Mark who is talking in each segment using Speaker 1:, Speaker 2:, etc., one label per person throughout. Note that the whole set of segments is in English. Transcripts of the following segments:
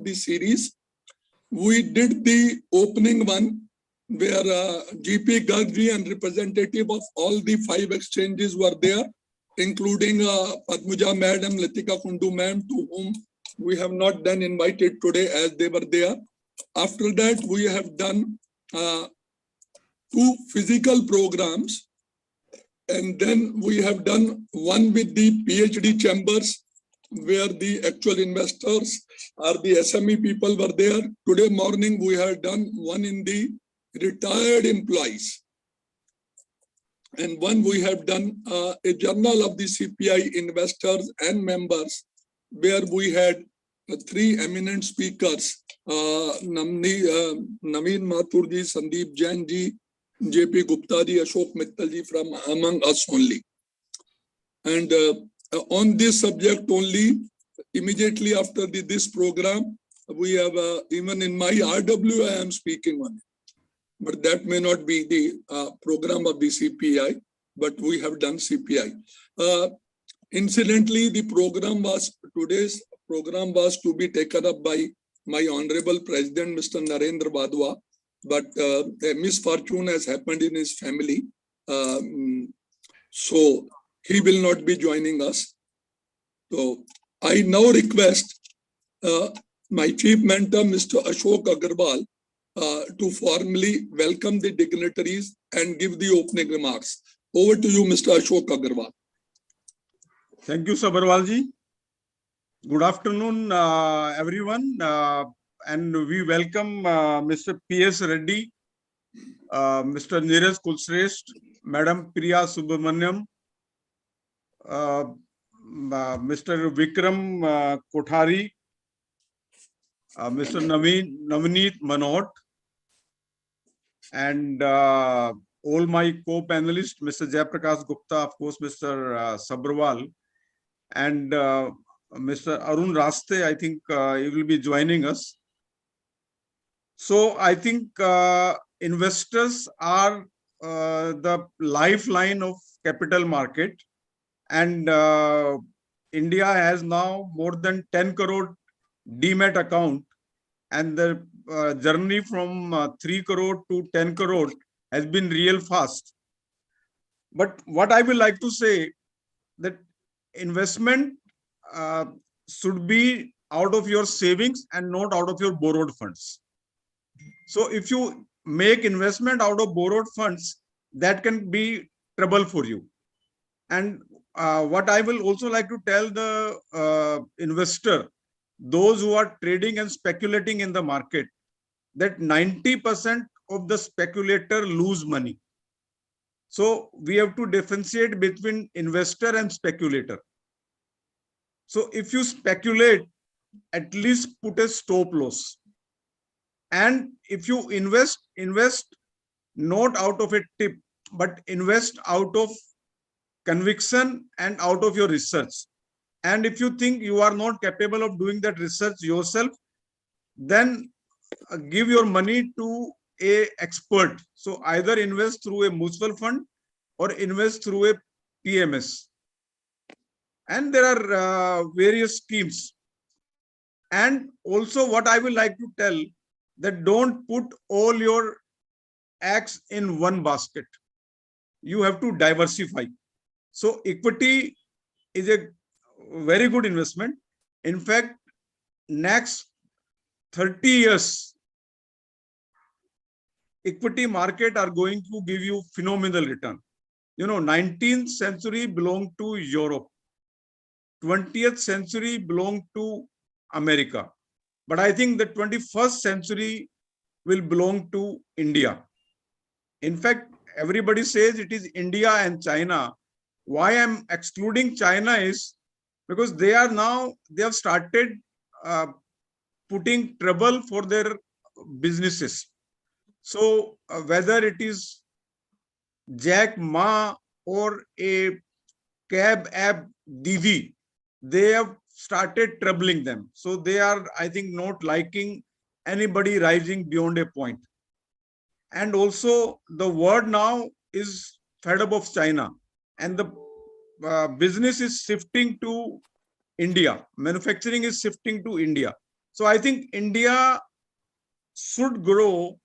Speaker 1: the series. We did the opening one where GP Gargji and representative of all the 5 exchanges were there, including Padmuja Madam, Latika Kundu Ma'am, to whom we have not then invited today as they were there. After that, we have done 2 physical programs, and then we have done one with the PhD chambers, where the actual investors or the SME people were there. Today morning, we have done one in the retired employees. And one we have done a journal of the CPI investors and members, where we had 3 eminent speakers, Naveen Mathur ji, Sandeep Jain ji, JP Gupta ji, Ashok Mittal ji, from among us only. And on this subject only, immediately after this program, we have even in my RW, I am speaking on it. But that may not be the program of the CPI, but we have done CPI. Incidentally, today's program was to be taken up by my Honorable President, Mr. Narendra Wadhwa, but a misfortune has happened in his family. So he will not be joining us. So I now request my chief mentor, Mr. Ashok Agarwal, to formally welcome the dignitaries and give the opening remarks. Over to you, Mr. Ashok Agarwal.
Speaker 2: Thank you, Sabharwalji. Good afternoon, everyone. And we welcome Mr. P.S. Reddy, Mr. Neeraj Kulshrestha, Madam Priya Subramaniam, Mr. Vikram Kothari, Mr. Navneet Manot, and all my co-panelists, Mr. Jayaprakash Gupta, of course, Mr. Sabharwal, and Mr. Arun Raste, I think he will be joining us. So I think investors are the lifeline of capital market, and India has now more than 10 crore Demat account, and the journey from 3 crore to 10 crore has been real fast. But what I would like to say, that investment should be out of your savings and not out of your borrowed funds. So if you make investment out of borrowed funds, that can be trouble for you. And what I will also like to tell the investor, those who are trading and speculating in the market, that 90% of the speculator lose money. So we have to differentiate between investor and speculator. So if you speculate, at least put a stop loss. And if you invest not out of a tip, but invest out of conviction and out of your research. And if you think you are not capable of doing that research yourself, then give your money to an expert. So either invest through a mutual fund or invest through a PMS. And there are various schemes. And also what I would like to tell, that don't put all your eggs in one basket. You have to diversify. So equity is a very good investment. In fact, next 30 years, equity market are going to give you phenomenal return. You know, 19th century belonged to Europe. 20th century belonged to America. But I think the 21st century will belong to India. In fact, everybody says it is India and China. Why I'm excluding China is because they have started putting trouble for their businesses. So whether it is Jack Ma or a cab app Didi, they have started troubling them. So they are, I think, not liking anybody rising beyond a point. And also the world now is fed up of China, and the business is shifting to India. Manufacturing is shifting to India. So I think India should grow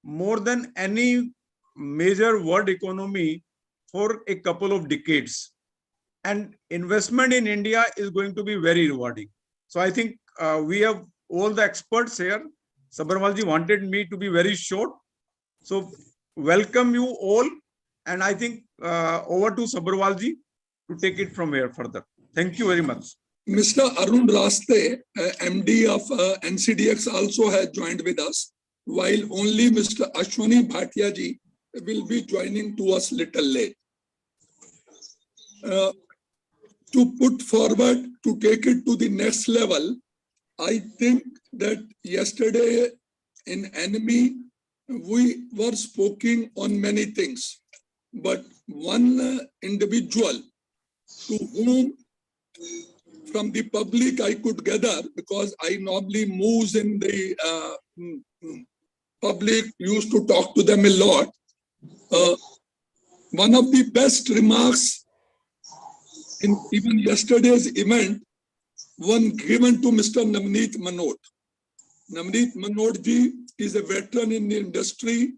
Speaker 2: more than any major world economy for a couple of decades. And investment in India is going to be very rewarding. So I think we have all the experts here. Sabharwalji wanted me to be very short. So welcome you all. And I think over to Sabharwalji to take it from here further. Thank you very much.
Speaker 1: Mr. Arun Raste, MD of Ncdex, also has joined with us, while only Mr. Ashwani Bhatia ji will be joining to us little late. To put forward, to take it to the next level, I think that yesterday in Enemy, we were speaking on many things, but one individual to whom from the public I could gather, because I normally moves in the public, used to talk to them a lot. One of the best remarks in even yesterday's event, one given to Mr. Navneet Manot. Navneet Manot ji is a veteran in the industry.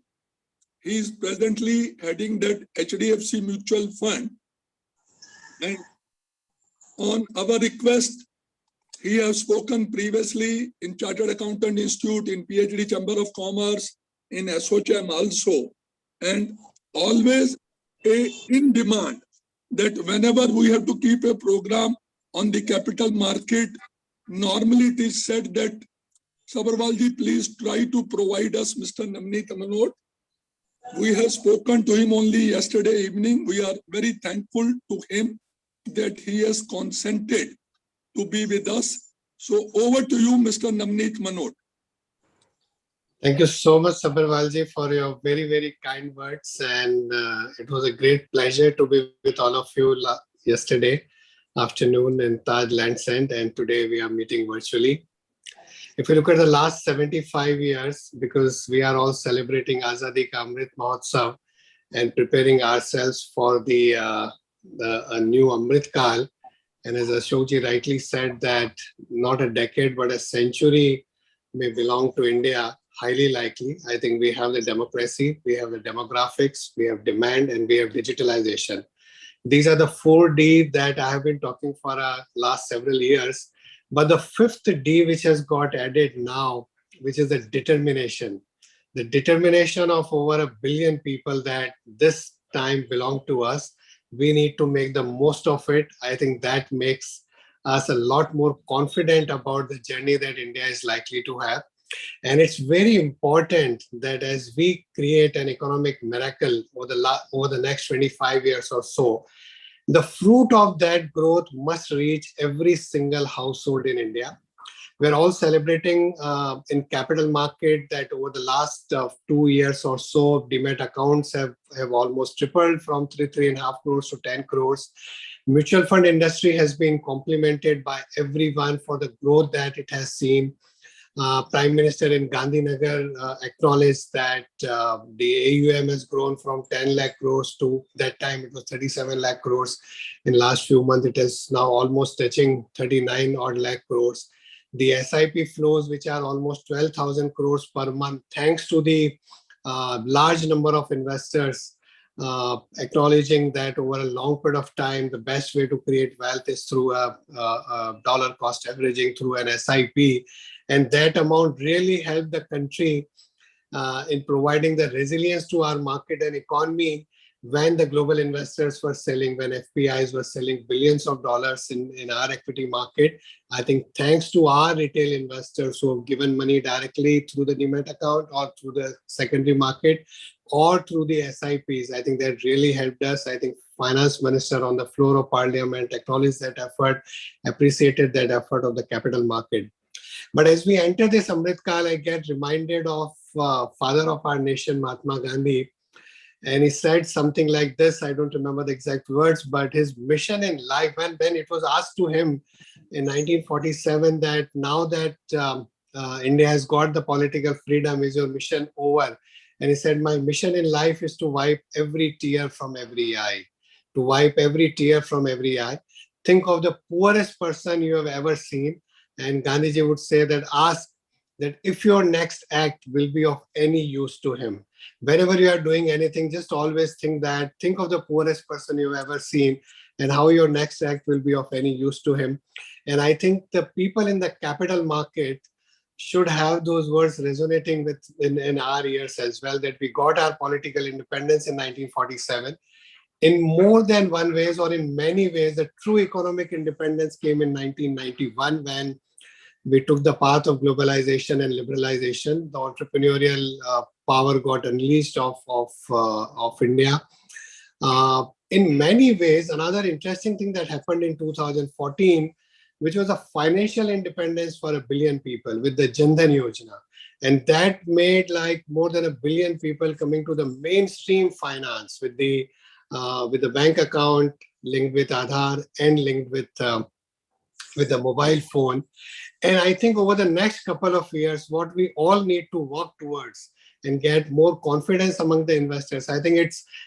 Speaker 1: He is presently heading that HDFC Mutual Fund. And on our request, he has spoken previously in Chartered Accountant Institute, in PhD Chamber of Commerce, in SOCHM also, and always in demand that whenever we have to keep a program on the capital market, normally it is said that Sabharwalji, please try to provide us Mr. Navneet Manot. We have spoken to him only yesterday evening. We are very thankful to him that he has consented to be with us. So over to you, Mr. Navneet Manot.
Speaker 3: Thank you so much, Sabharwalji, for your very, very kind words. And it was a great pleasure to be with all of you yesterday afternoon in Taj Lands End, and today we are meeting virtually. If you look at the last 75 years, because we are all celebrating Azadi Ka Amrit Mahotsav and preparing ourselves for the new Amrit Kal, and as Ashokji rightly said, that not a decade but a century may belong to India, highly likely. I think we have the democracy, we have the demographics, we have demand, and we have digitalization. These are the 4D that I have been talking for last several years. But the fifth D, which has got added now, which is the determination of over 1 billion people that this time belong to us. We need to make the most of it. I think that makes us a lot more confident about the journey that India is likely to have. And it's very important that as we create an economic miracle over the next 25 years or so, the fruit of that growth must reach every single household in India. We're all celebrating in capital market that over the last 2 years or so, demat accounts have almost tripled from 3.5 crores to 10 crores. Mutual fund industry has been complimented by everyone for the growth that it has seen. Prime Minister in Gandhinagar acknowledged that the AUM has grown from 10 lakh crores to that time it was 37 lakh crores. In last few months, it is now almost touching 39 odd lakh crores. The SIP flows, which are almost 12,000 crores per month, thanks to the large number of investors acknowledging that over a long period of time, the best way to create wealth is through a dollar cost averaging through an SIP. And that amount really helped the country in providing the resilience to our market and economy when the global investors were selling, when FPIs were selling billions of dollars in our equity market. I think thanks to our retail investors who have given money directly through the demat account or through the secondary market or through the SIPs, I think that really helped us. I think Finance Minister on the floor of Parliament acknowledged that effort, appreciated that effort of the capital market. But as we enter this Amrit Kal, I get reminded of father of our nation, Mahatma Gandhi. And he said something like this, I don't remember the exact words, but his mission in life, when it was asked to him in 1947 that now that India has got the political freedom, is your mission over? And he said, my mission in life is to wipe every tear from every eye. To wipe every tear from every eye. Think of the poorest person you have ever seen. And Gandhiji would say that ask that if your next act will be of any use to him. Whenever you are doing anything, just always think of the poorest person you've ever seen and how your next act will be of any use to him. And I think the people in the capital market should have those words resonating in our ears as well, that we got our political independence in 1947. In more than one ways, or in many ways, the true economic independence came in 1991 when we took the path of globalization and liberalization. The entrepreneurial power got unleashed of India. In many ways, another interesting thing that happened in 2014, which was a financial independence for 1 billion people with the Jan Dhan Yojana. And that made like more than 1 billion people coming to the mainstream finance with the bank account linked with Aadhaar and linked with the mobile phone. And I think over the next couple of years, what we all need to work towards and get more confidence among the investors. I think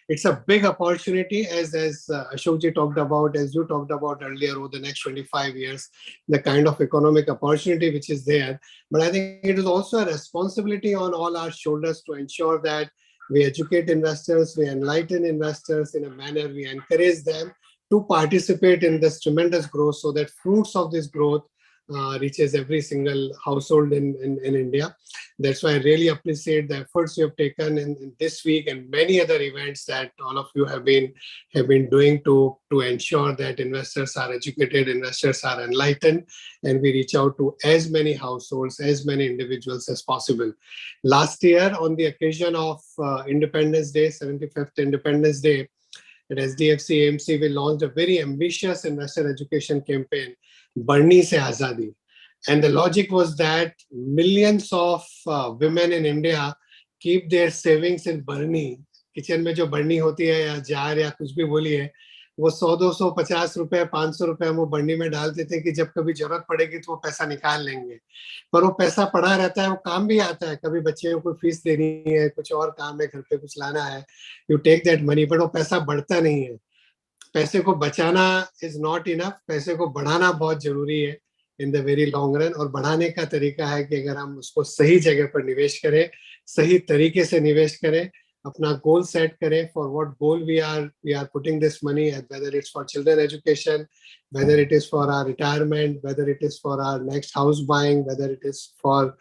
Speaker 3: it's a big opportunity, as Ashokji talked about, as you talked about earlier, over the next 25 years, the kind of economic opportunity which is there. But I think it is also a responsibility on all our shoulders to ensure that we educate investors, we enlighten investors in a manner, we encourage them to participate in this tremendous growth so that fruits of this growth reaches every single household in India. That's why I really appreciate the efforts you have taken in this week and many other events that all of you have been doing to ensure that investors are educated, investors are enlightened, and we reach out to as many households, as many individuals as possible. Last year, on the occasion of Independence Day, 75th Independence Day, at SDFC AMC, we launched a very ambitious investor education campaign, Barni Se Azadi. And the logic was that millions of women in India keep their savings in Barni. Kitchen में जो बर्नी होती है या jar या कुछ भी बोलिए, वो 100, 200, 50 रुपए, 500 रुपए हम वो बर्नी में डाल देते हैं कि जब कभी जरूरत पड़ेगी तो वो पैसा निकाल लेंगे. पर वो पैसा पड़ा रहता है, वो काम भी आता है. कभी बच्चे को फीस देनी है, कुछ और काम है, घर पे कुछ लाना है, you take that money, but वो पैसा बढ़ता नहीं है. पैसे को बचाना is not enough, पैसे को बढ़ाना बहुत जरूरी है in the very long run. और बढ़ाने का तरीका है कि अगर हम उसको सही जगह पर निवेश करें, सही तरीके से निवेश करें, अपना गोल सेट करें for what goal we are putting this money, whether it's for children education, whether it is for our retirement, whether it is for our next house buying, whether it is for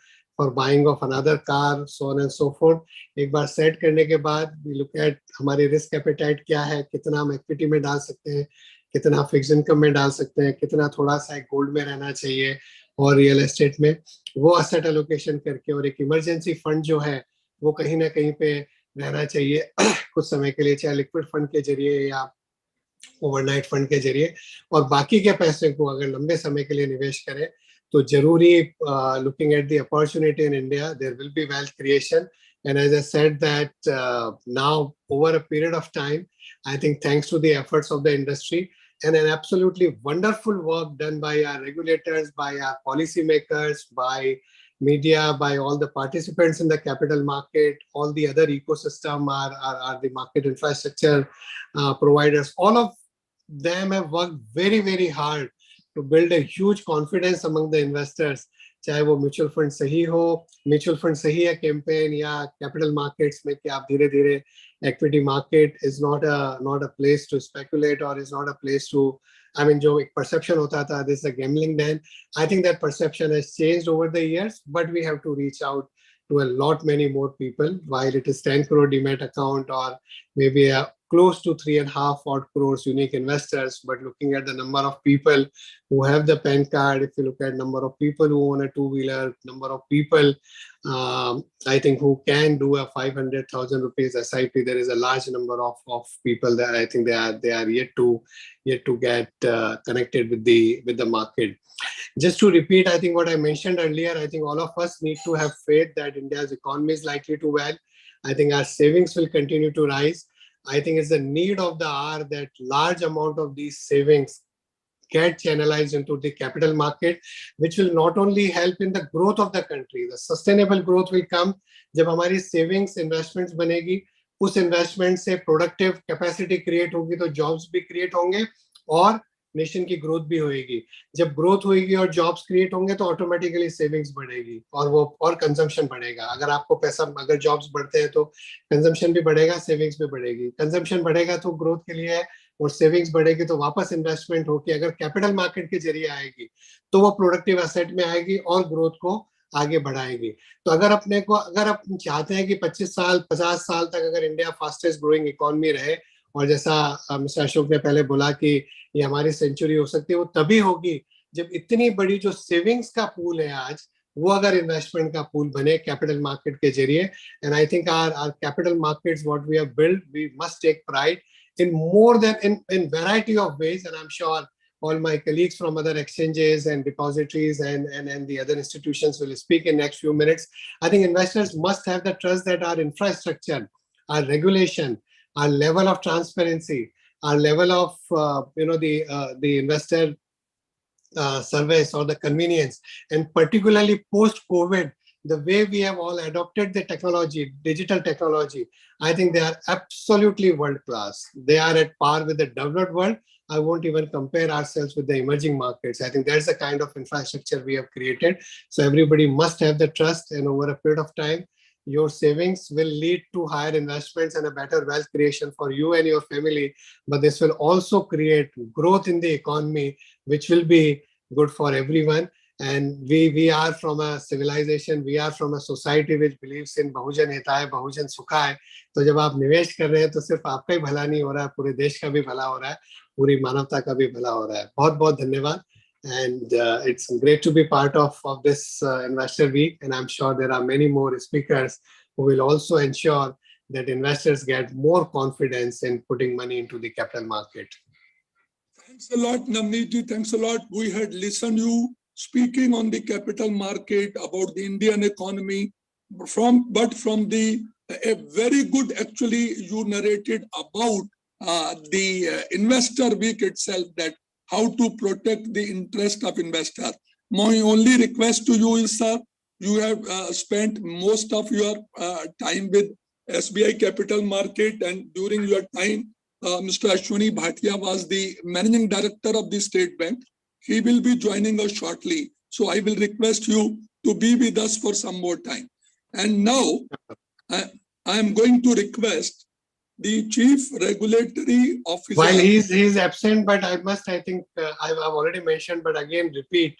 Speaker 3: buying of another car, so on and so forth. एक बार set करने के बाद we look at हमारी risk appetite क्या है, कितना हम equity में डाल सकते हैं, कितना फिक्स इनकम में डाल सकते हैं, कितना थोड़ा सा गोल्ड में रहना चाहिए और रियल एस्टेट में, वो एसेट एलोकेशन करके, और एक इमरजेंसी फंड जो है वो कहीं ना कहीं पे रहना चाहिए कुछ समय के लिए, चाहे लिक्विड फंड के जरिए या ओवरनाइट फंड के जरिए. और बाकी के पैसे को अगर लंबे समय के लिए निवेश करें तो जरूरी, looking at the opportunity in India, there will be wealth creation. And as I said that now over a period of time, I think thanks to the efforts of the industry and an absolutely wonderful work done by our regulators, by our policymakers, by media, by all the participants in the capital market, all the other ecosystem are the market infrastructure providers. All of them have worked very, very hard to build a huge confidence among the investors. चाहे वो mutual fund सही हो, mutual fund सही है campaign, या capital markets में कि आप धीरे धीरे, equity market is not a place to speculate or is not a place to, I mean, जो एक perception होता था, this is a gambling den. I think that perception has changed over the years, but we have to reach out to a lot many more people. While it is 10 crore demat account or maybe close to 3.5 odd crores unique investors, but looking at the number of people who have the PAN card, if you look at number of people who own a two-wheeler, number of people, I think who can do a 500,000 rupees SIP, there is a large number of people that I think they are yet to get connected with the market. Just to repeat, I think what I mentioned earlier, I think all of us need to have faith that India's economy is likely to well. I think our savings will continue to rise. I think it's the need of the hour that large amount of these savings get channelized into the capital market, which will not only help in the growth of the country, the sustainable growth will come जब हमारी savings investments बनेगी, उस investment से productive capacity create होगी तो jobs भी create होंगे, और नेशन की ग्रोथ भी होएगी। जब ग्रोथ होएगी और जॉब्स क्रिएट होंगे तो ऑटोमेटिकली सेविंग्स बढ़ेगी और कंजम्पशन बढ़ेगा। अगर आपको पैसा, अगर जॉब्स बढ़ते हैं तो कंजम्पशन भी बढ़ेगा, सेविंग्स भी बढ़ेगी। कंजम्पशन बढ़ेगा तो ग्रोथ के लिए है, और सेविंग्स बढ़ेगी तो वापस इन्वेस्टमेंट होके अगर कैपिटल मार्केट के जरिए आएगी तो वो प्रोडक्टिव एसेट में आएगी और ग्रोथ को आगे बढ़ाएगी। तो अगर आप चाहते हैं कि 25 साल 50 साल तक अगर इंडिया फास्टेस्ट ग्रोइंग इकोनॉमी रहे, और जैसा मिस्टर अशोक ने पहले बोला कि ये हमारी सेंचुरी हो सकती है, वो तभी होगी जब इतनी बड़ी जो सेविंग्स का पूल है आज, वो अगर इन्वेस्टमेंट का पूल बने कैपिटल मार्केट के जरिए। And I think our capital markets what we have built, we must take pride in more than in variety of ways, and I'm sure all my colleagues from other exchanges and depositories and the other institutions will speak in next few minutes. I think investors must have the trust that our infrastructure, our regulation, our level of transparency, our level of the investor service or the convenience, and particularly post-COVID, the way we have all adopted the technology, digital technology, I think they are absolutely world-class. They are at par with the developed world. I won't even compare ourselves with the emerging markets. I think that's the kind of infrastructure we have created. So everybody must have the trust, and over a period of time, your savings will lead to higher investments and a better wealth creation for you and your family. But this will also create growth in the economy, which will be good for everyone. And we are from a civilization, we are from a society which believes in Bahujan Hitaay, Bahujan Sukhaay. तो जब आप निवेश कर रहे हैं तो सिर्फ आपका ही भला नहीं हो रहा है, पूरे देश का भी भला हो रहा है, पूरी मानवता का भी भला हो रहा है। बहुत बहुत धन्यवाद. And it's great to be part of this Investor Week, and I'm sure there are many more speakers who will also ensure that investors get more confidence in putting money into the capital market.
Speaker 1: Thanks a lot, Navneet ji. Thanks a lot. We had listened you speaking on the capital market about the Indian economy, from the a very good, actually, you narrated about the investor week itself, that how to protect the interest of investor. My only request to you is, sir, you have spent most of your time with SBI Capital Market, and during your time, Mr. Ashwini Bhatia was the managing director of the State Bank. He will be joining us shortly. So I will request you to be with us for some more time. And now I am going to request the Chief Regulatory Officer.
Speaker 3: While he's absent, but I think I've already mentioned, but again repeat,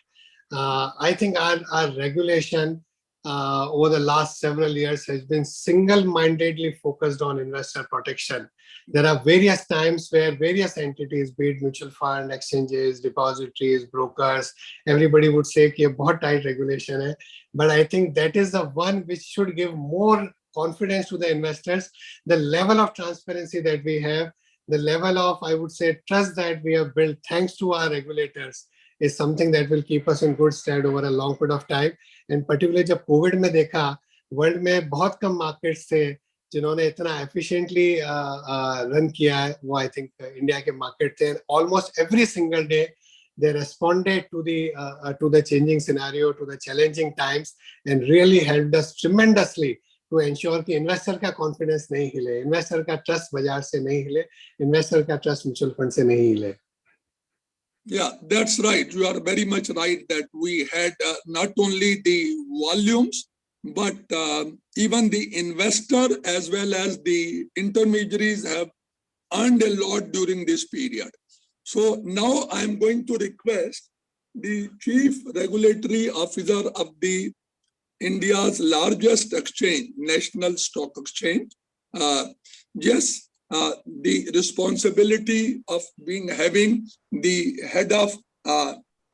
Speaker 3: I think our regulation over the last several years has been single-mindedly focused on investor protection. There are various times where various entities, be it mutual fund, exchanges, depositories, brokers, everybody would say कि ये बहुत tight regulation है. But I think that is the one which should give more confidence to the investors. The level of transparency that we have, the level of, I would say, trust that we have built thanks to our regulators is something that will keep us in good stead over a long period of time. And particularly जब Covid में देखा, world में बहुत कम markets थे जिन्होंने इतना efficiently run किया है, वो आई थिंक इंडिया के मार्केट थे. Almost every single day they responded to the changing scenario, to the challenging times, and really helped us tremendously to ensure कि इन्वेस्टर का कॉन्फिडेंस नहीं हिले, इन्वेस्टर का ट्रस्ट बाजार से नहीं हिले, इन्वेस्टर का ट्रस्ट म्यूचुअल फंड से नहीं हिले.
Speaker 1: Yeah, that's right. You are very much right that we had not only the volumes, but even the investor as well as the intermediaries have earned a lot during this period. So now I'm going to request the Chief Regulatory Officer of the India's largest exchange, National Stock Exchange. Yes, the responsibility of having the head of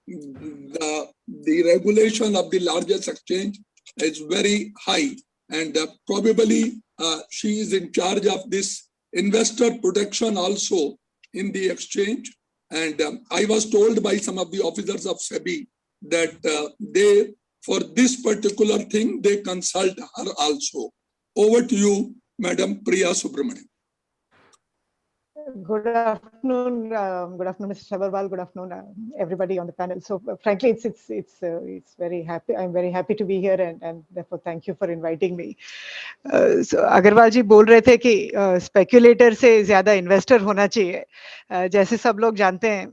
Speaker 1: the regulation of the largest exchange is very high, and probably she is in charge of this investor protection also in the exchange. And I was told by some of the officers of SEBI that they, for this particular thing, they consult her also. Over to you, Madam Priya Subramanian.
Speaker 4: Good afternoon, Mr. Sabharwal. Good afternoon, everybody on the panel. So, frankly, it's very happy. I'm very happy to be here, and therefore, thank you for inviting me. So, Agarwal जी बोल रहे थे कि स्पेक्युलेटर से ज्यादा investor होना चाहिए. जैसे सब लोग जानते हैं,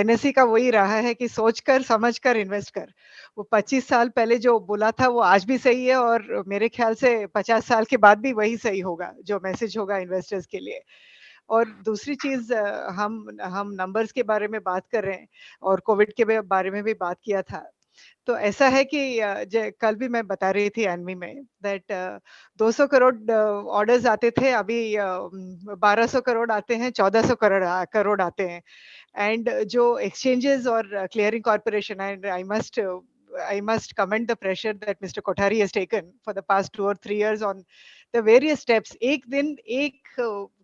Speaker 4: एनएसई का वही रहा है कि सोचकर समझकर इन्वेस्ट कर. वो 25 साल पहले जो बोला था वो आज भी सही है, और मेरे ख्याल से 50 साल के बाद भी वही सही होगा, जो मैसेज होगा इन्वेस्टर्स के लिए. और दूसरी चीज, हम नंबर्स के बारे में बात कर रहे हैं और कोविड के बारे में भी बात किया था. तो ऐसा है कि कल भी मैं बता रही थी एनवी में दैट 200 करोड़ ऑर्डर्स आते थे, अभी 1200 करोड़ आते हैं, 1400 करोड़ आते हैं. एंड जो एक्सचेंजेस और clearing corporation, and I must commend the pressure that Mr. Kothari has taken for the past 2 or 3 years on the various steps. एक दिन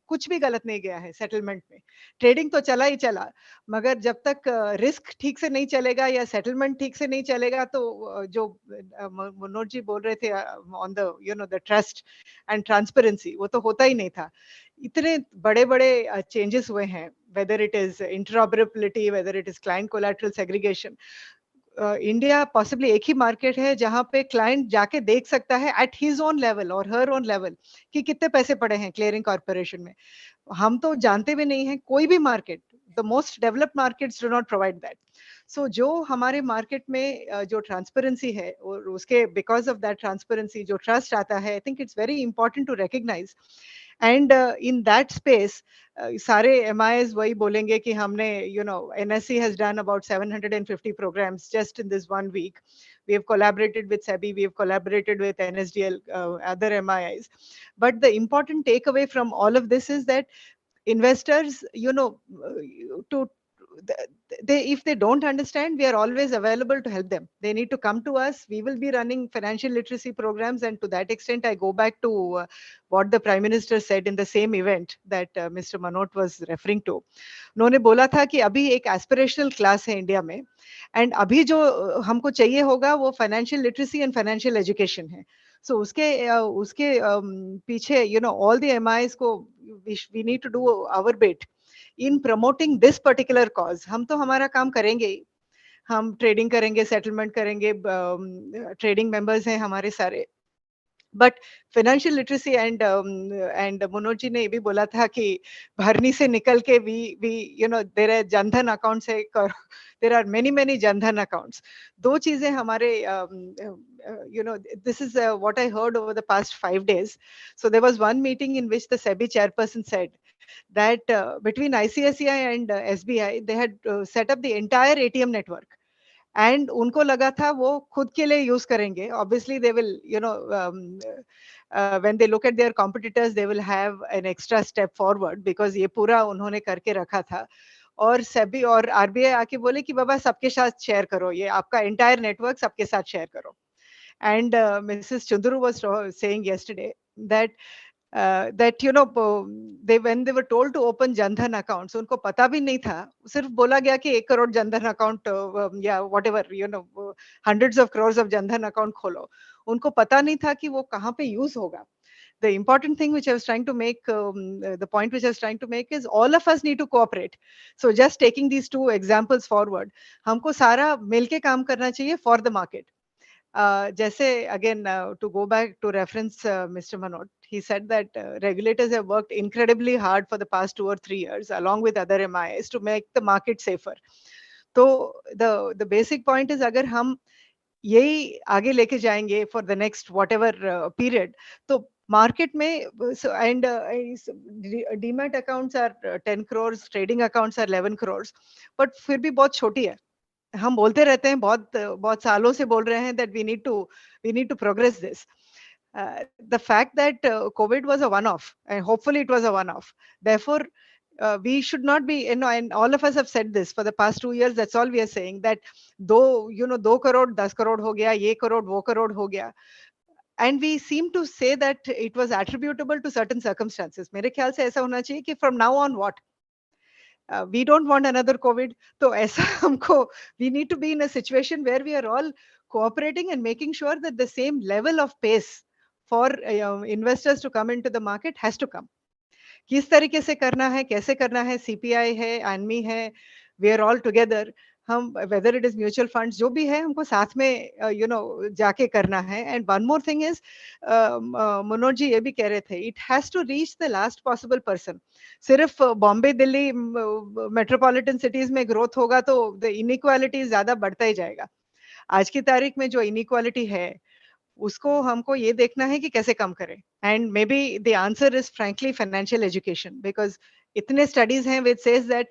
Speaker 4: कुछ भी गलत नहीं गया है सेटलमेंट में. ट्रेडिंग तो चला ही चला, मगर जब तक रिस्क ठीक से नहीं चलेगा या सेटलमेंट ठीक से नहीं चलेगा, तो जो मनोज जी बोल रहे थे on the trust and transparency, वो तो होता ही नहीं था. इतने बड़े बड़े चेंजेस हुए हैं, whether it is interoperability, whether it is client collateral segregation. India possibly एक ही मार्केट है जहां पे क्लाइंट जाके देख सकता है एट हिज ओन लेवल और हर ओन लेवल कि कितने पैसे पड़े हैं क्लियरिंग कॉर्पोरेशन में. हम तो जानते भी नहीं हैं कोई भी market. The most developed markets do not provide that. So जो हमारे मार्केट में जो ट्रांसपेरेंसी है, और उसके बिकॉज ऑफ दैट ट्रांसपेरेंसी जो ट्रस्ट आता है, I think it's very important to recognise. And in that space सारे एमआईएस वही बोलेंगे कि हमने NSC has done about 750 programs just in this 1 week. We have collaborated with SEBI, we have collaborated with NSDL, other MIIs. But the important takeaway from all of this is that investors, to if they don't understand, we are always available to help them. They need to come to us. We will be running financial literacy programs, and to that extent I go back to what the Prime Minister said in the same event that Mr. Manot was referring to. उन्होंने बोला था कि अभी एक aspirational class है India में, and अभी जो हमको चाहिए होगा वो financial literacy and financial education है. सो उसके पीछे ऑल द एमआईएस को we need to do our bit in promoting this particular cause. हम तो हमारा काम करेंगे ही, हम ट्रेडिंग करेंगे, सेटलमेंट करेंगे, ट्रेडिंग मेंबर्स हैं हमारे सारे. But financial literacy and Manoj ji ने ये भी बोला था कि भरनी से निकल के we there are Jan Dhan accounts है, there are many Jan Dhan accounts. दो चीजें हमारे this is what I heard over the past 5 days. So there was one meeting in which the SEBI chairperson said that between ICICI and SBI, they had set up the entire ATM network. And उनको लगा था वो खुद के लिए use करेंगे. Obviously they will when they look at their competitors, they will have an extra step forward, because ये पूरा उन्होंने करके रखा था. और सेबी और आरबीआई आके बोले कि बाबा सबके साथ शेयर करो, ये आपका एंटायर नेटवर्क सबके साथ शेयर करो. And Mrs. Chunduru was saying yesterday that when they were told to open Jandhan accounts, उनको पता भी नहीं था. सिर्फ बोला गया कि 1 करोड़ Jandhan account या whatever, hundreds of crores of Jandhan account खोलो. उनको पता नहीं था कि वो कहाँ पे यूज होगा. The important thing which I was trying to make, the point which I was trying to make is all of us need to cooperate. So just taking these two examples forward, हमको सारा मिलके काम करना चाहिए for the market. Jesse, again, to go back to reference Mr. Manot, he said that regulators have worked incredibly hard for the past 2 or 3 years, along with other MIs, to make the market safer. So the basic point is, अगर हम यही आगे लेके जाएंगे for the next whatever period, तो market में and demat accounts are 10 crores, trading accounts are 11 crores, but फिर भी बहुत छोटी है. हम बोलते रहते हैं, बहुत सालों से बोल रहे हैं that we need to progress this. The fact that COVID was a one-off, and hopefully it was a one-off. Therefore, we should not be, and all of us have said this for the past 2 years. That's all we are saying, that दो 2 करोड़ 10 करोड़ हो गया, ये करोड़ वो करोड़ हो गया. And we seem to say that it was attributable to certain circumstances. मेरे ख्याल से ऐसा होना चाहिए कि from now on what? We don't want another COVID. So ऐसा हमको, we need to be in a situation where we are all cooperating and making sure that the same level of pace for investors to come into the market has to come. किस तरीके से करना है, कैसे करना है, CPI है, एनमी है, वी आर ऑल टुगेदर, हम whether it is mutual funds जो भी है हमको साथ में जाके करना है. And one more thing is, Manoj ji ये भी कह रहे थे, it has to reach the last possible person. सिर्फ बॉम्बे दिल्ली मेट्रोपॉलिटन सिटीज में ग्रोथ होगा तो द इनइक्वालिटी ज्यादा बढ़ता ही जाएगा. आज की तारीख में जो इनइक्वालिटी है उसको हमको ये देखना है कि कैसे कम करें. And may be the answer is frankly financial education, because इतने स्टडीज हैं विच सेज दैट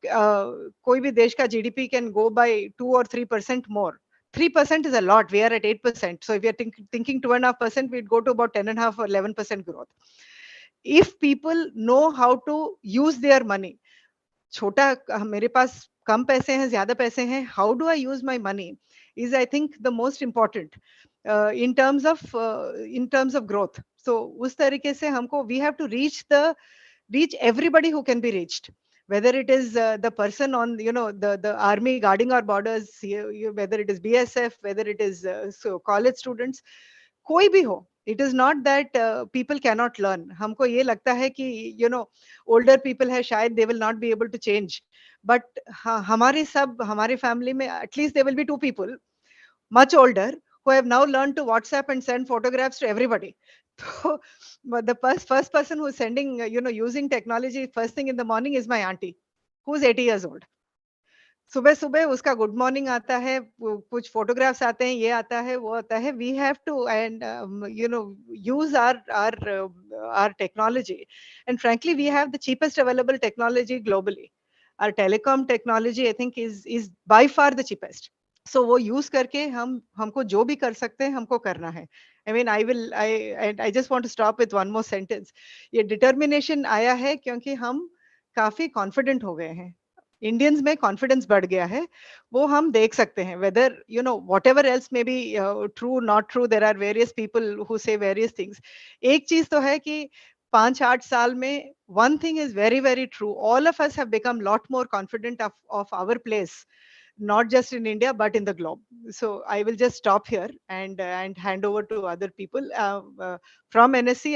Speaker 4: कोई भी देश का GDP can go by 2 or 3% more. 3% is a lot. We are at 8%. So if we are thinking 2.5%, we'd go to about 10.5 or 11% growth. If people know how to use their money, छोटा मेरे पास कम पैसे हैं, ज्यादा पैसे हैं, how do I use my money is I think the most important in terms of growth. So उस तरीके से हमको we have to reach everybody who can be reached, whether it is the person on the army guarding our borders, whether it is BSF, whether it is college students, कोई भी हो. It is not that people cannot learn. हमको ये लगता है कि older people है शायद they will not be able to change, but हमारे family में at least there will be 2 people much older who have now learned to WhatsApp and send photographs to everybody. So, but the first person who is sending, using technology first thing in the morning is my auntie, who's 80 years old. सुबह सुबह उसका good morning आता है, कुछ photographs आते हैं, ये आता है, वो आता है. We have to and use our technology, and frankly we have the cheapest available technology globally. Our telecom technology I think is by far the cheapest. So वो यूज करके हमको जो भी कर सकते हैं हमको करना है. I mean I just want to stop with one more sentence. ये डिटर्मिनेशन आया है क्योंकि हम काफी कॉन्फिडेंट हो गए हैं. इंडियंस में कॉन्फिडेंस बढ़ गया है, वो हम देख सकते हैं. Whether whatever else may be true not true, there are various people who say various things. एक चीज तो है कि 5-8 साल में one thing is very very true, all of us have become lot more confident of our place, not just in India but in the globe. So I will just stop here and hand over to other people. From NSC,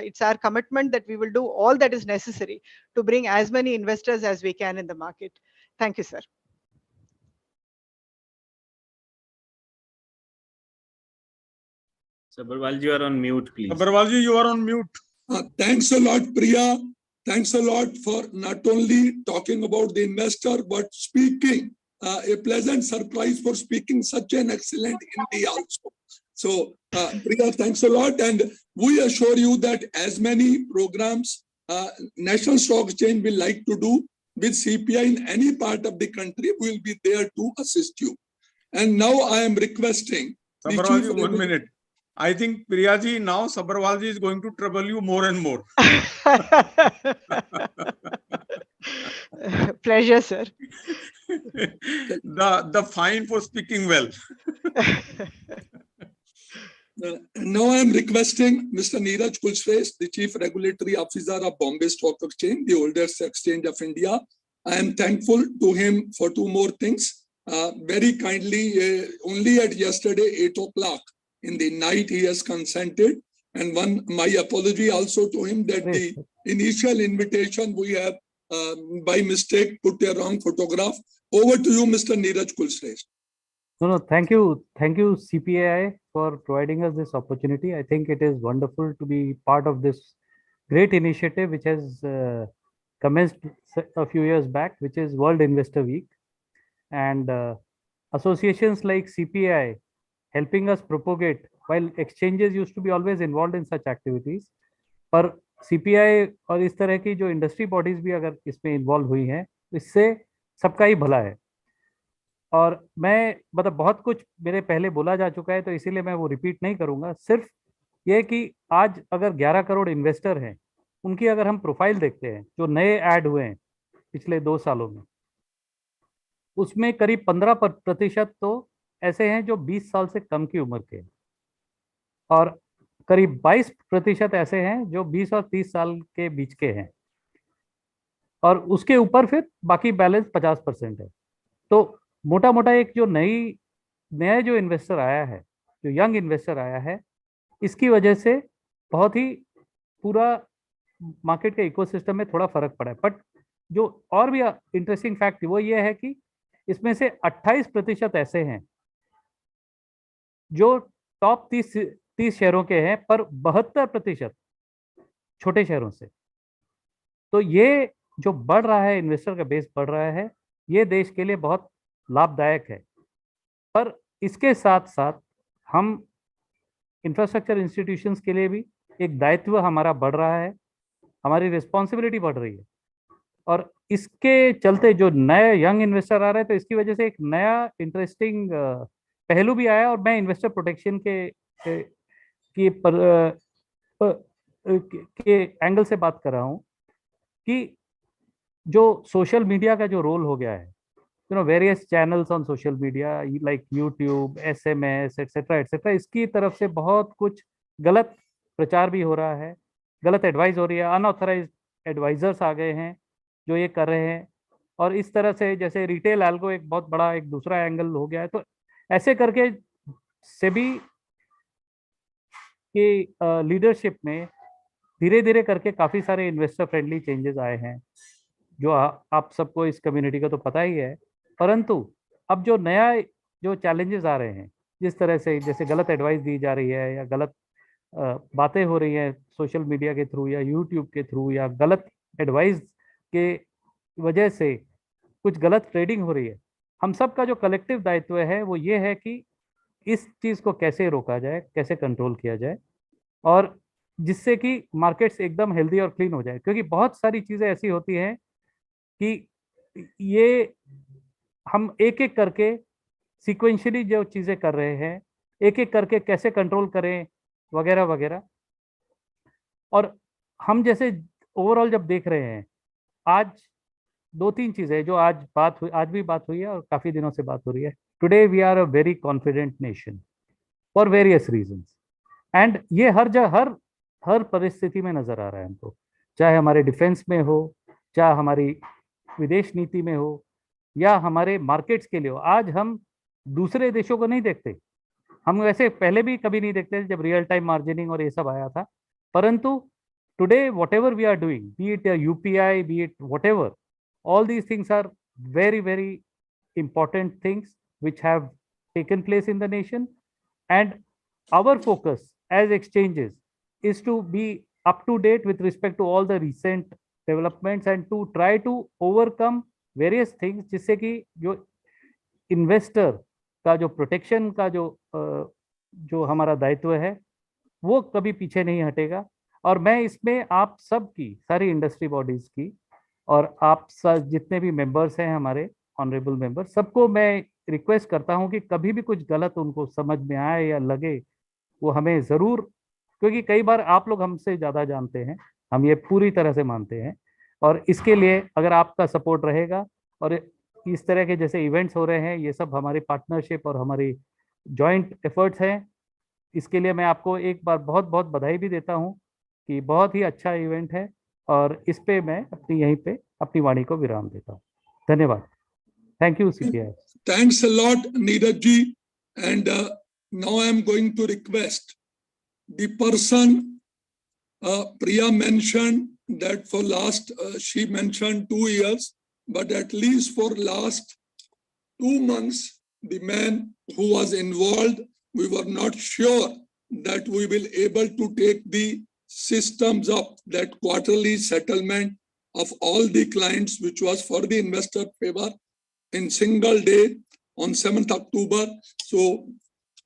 Speaker 4: it's our commitment that we will do all that is necessary to bring as many investors as we can in the market. Thank you, sir.
Speaker 5: Sabharwal ji, you are on mute, please.
Speaker 2: Sabharwal ji, you are on mute.
Speaker 1: Thanks a lot, Priya. Thanks a lot for not only talking about the investor, but speaking a pleasant surprise for speaking such an excellent Hindi also. So, Priya, thanks a lot. And we assure you that as many programs National Stock Exchange will like to do with CPI in any part of the country, we will be there to assist you. And now I am requesting.
Speaker 2: Sabharwal ji, 1 minute. I think Priya ji, now Sabharwal ji is going to trouble you more and more.
Speaker 4: Pleasure, sir.
Speaker 2: The fine for speaking well.
Speaker 1: Now I am requesting Mr. Neeraj Kulshrestha, the Chief Regulatory Officer of Bombay Stock Exchange, the oldest exchange of India. I am thankful to him for 2 more things. Very kindly, only at yesterday 8 o'clock in the night he has consented, and my apology also to him that the initial invitation we have by mistake put a wrong photograph. Over to you, Mr. Neeraj Kulshrestha.
Speaker 6: No, thank you CPAI for providing us this opportunity. I think it is wonderful to be part of this great initiative which has commenced a few years back, which is World Investor Week, and associations like CPAI helping us propagate, while exchanges used to be always involved in such activities, पर CPI और इस तरह की जो industry bodies भी अगर इसमें involve हुई हैं, इससे सबका ही भला है. और मैं मतलब बहुत कुछ मेरे पहले बोला जा चुका है, तो इसीलिए मैं वो रिपीट नहीं करूंगा. सिर्फ ये कि आज अगर 11 करोड़ इन्वेस्टर हैं, उनकी अगर हम प्रोफाइल देखते हैं जो नए ऐड हुए हैं पिछले 2 सालों में, उसमें करीब 15% तो ऐसे हैं जो 20 साल से कम की उम्र के हैं, और करीब 22% ऐसे हैं जो 20 और 30 साल के बीच के हैं, और उसके ऊपर फिर बाकी बैलेंस 50% है. तो मोटा मोटा एक जो नया जो इन्वेस्टर आया है, जो यंग इन्वेस्टर आया है, इसकी वजह से बहुत ही पूरा मार्केट के इकोसिस्टम में थोड़ा फर्क पड़ा है। बट जो और भी इंटरेस्टिंग फैक्ट वो ये है कि इसमें से 28% ऐसे हैं जो टॉप 30 शहरों के हैं, पर 72% छोटे शहरों से। तो ये जो बढ़ रहा है, इन्वेस्टर का बेस बढ़ रहा है, ये देश के लिए बहुत लाभदायक है। पर इसके साथ साथ हम इंफ्रास्ट्रक्चर इंस्टीट्यूशंस के लिए भी एक दायित्व हमारा बढ़ रहा है, हमारी रिस्पॉन्सिबिलिटी बढ़ रही है। और इसके चलते जो नए यंग इन्वेस्टर आ रहे हैं, तो इसकी वजह से एक नया इंटरेस्टिंग पहलू भी आया। और मैं इन्वेस्टर प्रोटेक्शन की के एंगल से बात कर रहा हूँ कि जो सोशल मीडिया का जो रोल हो गया है, various channels on social media like YouTube, SMS, etcetera etcetera, इसकी तरफ से बहुत कुछ गलत प्रचार भी हो रहा है, गलत एडवाइस हो रही है, अनऑथराइज एडवाइजर्स आ गए हैं जो ये कर रहे हैं। और इस तरह से जैसे रिटेल एल्गो एक बहुत बड़ा एक दूसरा एंगल हो गया है। तो ऐसे करके सेबी की लीडरशिप में धीरे धीरे करके काफी सारे इन्वेस्टर फ्रेंडली चेंजेस आए हैं, जो आप सबको इस कम्युनिटी का तो पता ही है। परंतु अब जो नया जो चैलेंजेस आ रहे हैं, जिस तरह से जैसे गलत एडवाइस दी जा रही है या गलत बातें हो रही हैं सोशल मीडिया के थ्रू या यूट्यूब के थ्रू, या गलत एडवाइस के वजह से कुछ गलत ट्रेडिंग हो रही है, हम सब का जो कलेक्टिव दायित्व है वो ये है कि इस चीज को कैसे रोका जाए, कैसे कंट्रोल किया जाए, और जिससे कि मार्केट्स एकदम हेल्दी और क्लीन हो जाए। क्योंकि बहुत सारी चीजें ऐसी होती हैं कि ये हम एक एक करके सीक्वेंशियली जो चीजें कर रहे हैं, एक एक करके कैसे कंट्रोल करें वगैरह वगैरह। और हम जैसे ओवरऑल जब देख रहे हैं, आज 2-3 चीजें जो आज भी बात हुई है और काफी दिनों से बात हो रही है। Today we are a very confident nation for various reasons, and ये हर जगह हर परिस्थिति में नजर आ रहा है हमको, चाहे हमारे डिफेंस में हो, चाहे हमारी विदेश नीति में हो, या हमारे मार्केट्स के लिए हो। आज हम दूसरे देशों को नहीं देखते, हम वैसे पहले भी कभी नहीं देखते थे जब रियल टाइम मार्जिनिंग और ये सब आया था। परंतु today whatever we are doing, be it UPI, be it whatever, all these things are very very important things which have taken place in the nation, and our focus as exchanges is to be up to date with respect to all the recent developments and to try to overcome various things, जिससे कि जो investor का जो protection का जो हमारा दायित्व है वो कभी पीछे नहीं हटेगा। और मैं इसमें आप सब की, सारी इंडस्ट्री बॉडीज की, और आप जितने भी मेंबर्स हैं हमारे ऑनरेबल मेंबर, सबको मैं रिक्वेस्ट करता हूं कि कभी भी कुछ गलत उनको समझ में आए या लगे, वो हमें ज़रूर, क्योंकि कई बार आप लोग हमसे ज़्यादा जानते हैं, हम ये पूरी तरह से मानते हैं। और इसके लिए अगर आपका सपोर्ट रहेगा, और इस तरह के जैसे इवेंट्स हो रहे हैं, ये सब हमारी पार्टनरशिप और हमारी जॉइंट एफर्ट्स हैं, इसके लिए मैं आपको एक बार बहुत बहुत बधाई भी देता हूं कि बहुत ही अच्छा इवेंट है। और इस पे मैं यहीं पे अपनी वाणी को विराम देता हूँ। धन्यवाद। Thank you CPI।
Speaker 1: Thanks a lot, Neeraj ji. And now I am going to request the person Priya mentioned that for last, she mentioned 2 years, but at least for last 2 months, the man who was involved, we were not sure that we will able to take the systems of that quarterly settlement of all the clients, which was for the investor favor in single day on 7th October. So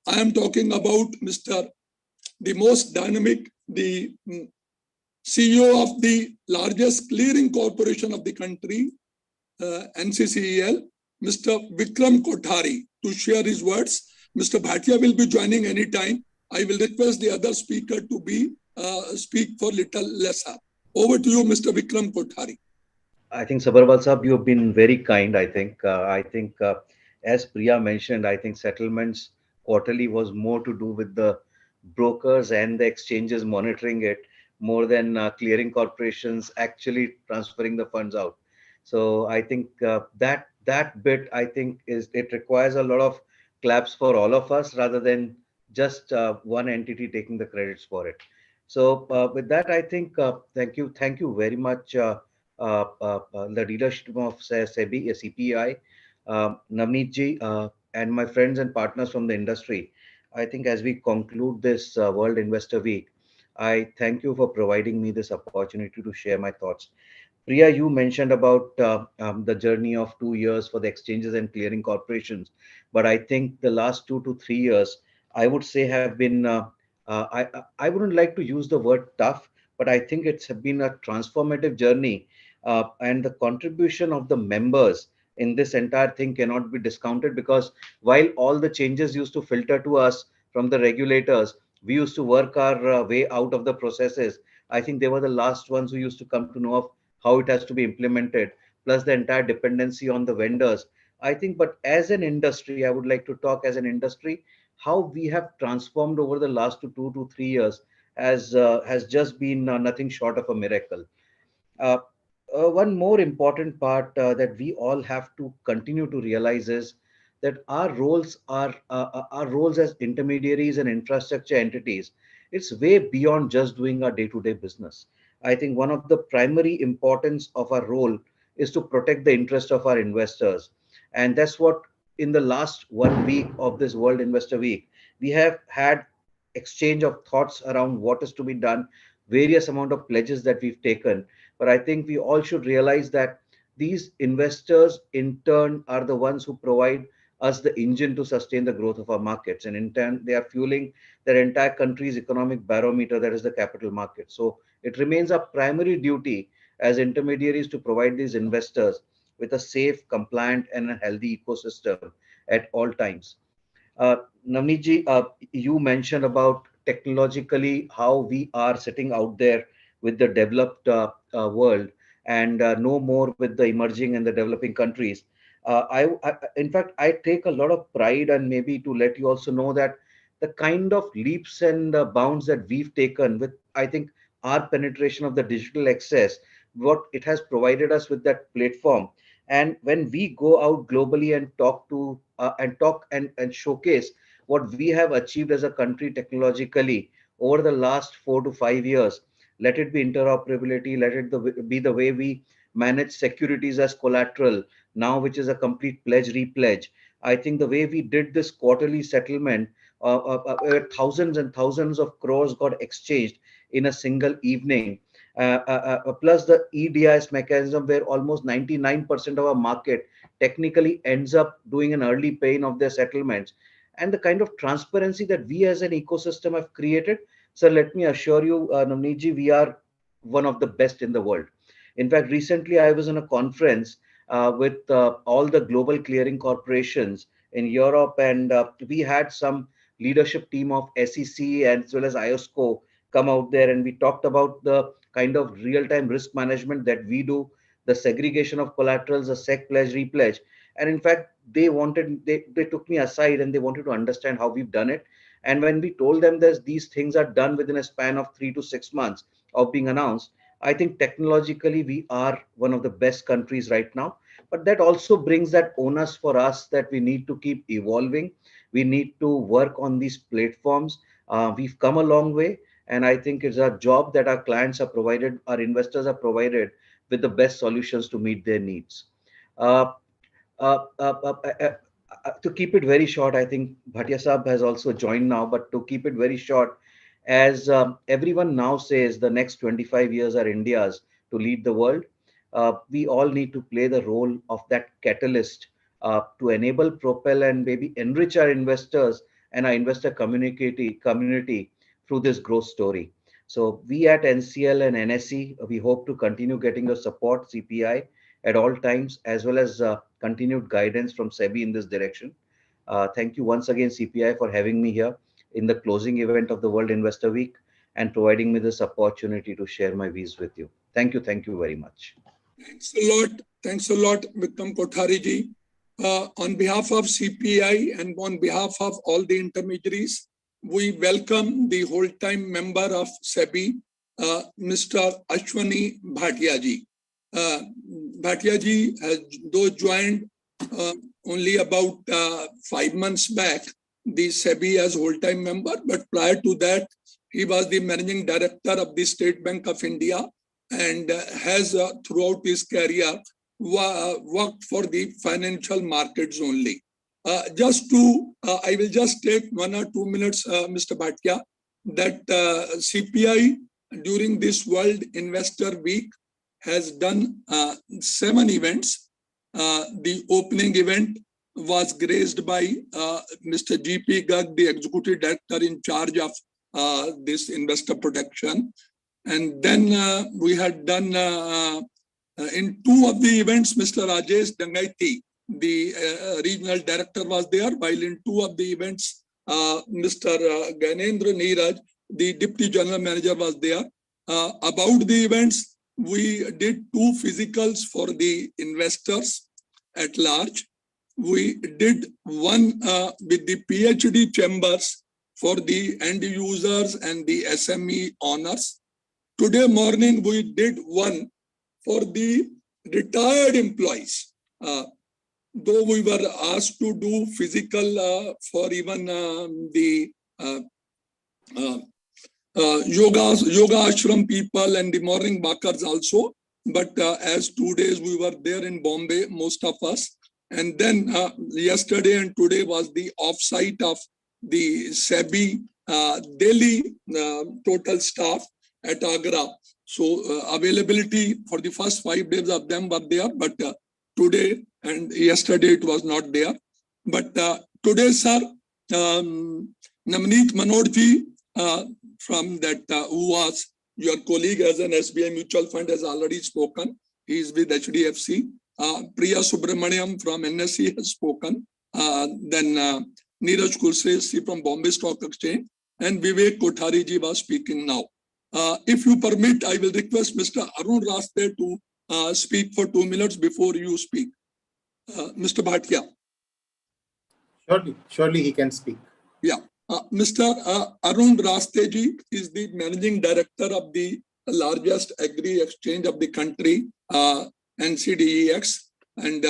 Speaker 1: I am talking about the most dynamic, the CEO of the largest clearing corporation of the country, NCCEL, Mr. Vikram Kothari, to share his words. Mr. Bhatia will be joining anytime. I will request the other speaker to be speak for little lesser. Over to you, Mr. Vikram Kothari.
Speaker 7: I think Sabharwal Sahab, you have been very kind. I think as Priya mentioned, I think settlements quarterly was more to do with the brokers and the exchanges monitoring it more than clearing corporations actually transferring the funds out. So I think that bit, I think, it requires a lot of claps for all of us rather than just one entity taking the credits for it. So with that, I think thank you very much, the leadership of SEBI, CPI, Navneet ji, and my friends and partners from the industry. I think as we conclude this World Investor Week, I thank you for providing me this opportunity to share my thoughts. Priya, you mentioned about the journey of 2 years for the exchanges and clearing corporations, but I think the last 2 to 3 years, I would say, have been. I wouldn't like to use the word tough, but I think it's been a transformative journey, and the contribution of the members in this entire thing cannot be discounted because while all the changes used to filter to us from the regulators, we used to work our way out of the processes. I think they were the last ones who used to come to know of how it has to be implemented, plus the entire dependency on the vendors. I think, but as an industry, I would like to talk as an industry, how we have transformed over the last 2 to 3 years has just been nothing short of a miracle. Uh, One more important part that we all have to continue to realize is that our roles as intermediaries and infrastructure entities. It's way beyond just doing our day-to-day business. I think one of the primary importance of our role is to protect the interest of our investors, and that's what in the last 1 week of this World Investor Week we have had exchange of thoughts around what is to be done, various amount of pledges that we've taken, but I think we all should realize that these investors, in turn, are the ones who provide us the engine to sustain the growth of our markets. And in turn, they are fueling their entire country's economic barometer, that is the capital market. So it remains our primary duty as intermediaries to provide these investors with a safe, compliant, and a healthy ecosystem at all times. Uh, Navneet ji, you mentioned about technologically how we are sitting out there with the developed world and no more with the emerging and the developing countries. In fact, I take a lot of pride, and maybe to let you also know that the kind of leaps and bounds that we've taken with, I think, our penetration of the digital access, what it has provided us with that platform. And when we go out globally and and showcase what we have achieved as a country technologically over the last 4 to 5 years, let it be interoperability, let it be the way we manage securities as collateral now, which is a complete pledge repledge. I think the way we did this quarterly settlement, thousands and thousands of crores got exchanged in a single evening, plus the EDIS mechanism where almost 99% of our market technically ends up doing an early paying of their settlements, and the kind of transparency that we as an ecosystem have created. So let me assure you, Navneet ji, we are one of the best in the world. In fact, recently I was in a conference with all the global clearing corporations in Europe, and we had some leadership team of SEC as well as IOSCO come out there, and we talked about the kind of real-time risk management that we do, the segregation of collaterals, the sec pledge repledge. And in fact, they took me aside and they wanted to understand how we've done it. And when we told them that these things are done within a span of 3 to 6 months of being announced, I think technologically we are one of the best countries right now. But that also brings that onus for us that we need to keep evolving. We need to work on these platforms. We've come a long way, and I think it's our job that our clients are provided, our investors are provided with the best solutions to meet their needs. Uh, uh, uh, uh, uh, uh, to keep it very short, I think Bhatia Saab has also joined now, but to keep it very short, as everyone now says, the next 25 years are India's to lead the world. We all need to play the role of that catalyst to enable, propel, and maybe enrich our investors and our investor community through this growth story. So we at NCL and NSE, we hope to continue getting your support, CPI, at all times, as well as continued guidance from SEBI in this direction. Thank you once again, CPI, for having me here in the closing event of the World Investor Week and providing me this opportunity to share my views with you. Thank you. Thank you very much.
Speaker 1: Thanks a lot. Thanks a lot, Vikram Kothari ji. On behalf of CPI and on behalf of all the intermediaries, we welcome the whole-time member of SEBI, Mr. Ashwani Bhatia ji. Bhatia ji has though joined only about 5 months back the SEBI as whole-time member, but prior to that He was the managing director of the State Bank of India and has throughout his career worked for the financial markets only. I will just take 1 or 2 minutes, Mr. Bhatia, that CPI during this World Investor Week has done 7 events. The opening event was graced by Mr. G.P. Garg, the Executive Director in charge of this investor protection. And then we had done in 2 of the events, Mr. Rajesh Dangaiti, the regional director, was there, while in 2 of the events, Mr. Ganendra Neeraj, the deputy general manager, was there. About the events, we did 2 physicals for the investors at large. We did one with the PhD chambers for the end users and the SME owners. Today morning, we did one for the retired employees. Though we were asked to do physical for even the yoga ashram people and the morning walkers also. But as 2 days we were there in Bombay, most of us. And then yesterday and today was the offsite of the SEBI Delhi total staff at Agra. So availability for the first 5 days of them were there, but today and yesterday it was not there. But today, sir, Namneet Manodji from that, who was your colleague as an SBI mutual fund, has already spoken. He is with HDFC. Priya Subramaniam from NSE has spoken. Then Neeraj Kursesi from Bombay Stock Exchange, and Vivek Kothari ji was speaking now. If you permit, I will request Mr. Arun Raste to speak for 2 minutes before you speak. Mr. Bhatia.
Speaker 8: Surely he can speak.
Speaker 1: Yeah. Mr. Arun Raste ji is the managing director of the largest agri exchange of the country, Ncdex. And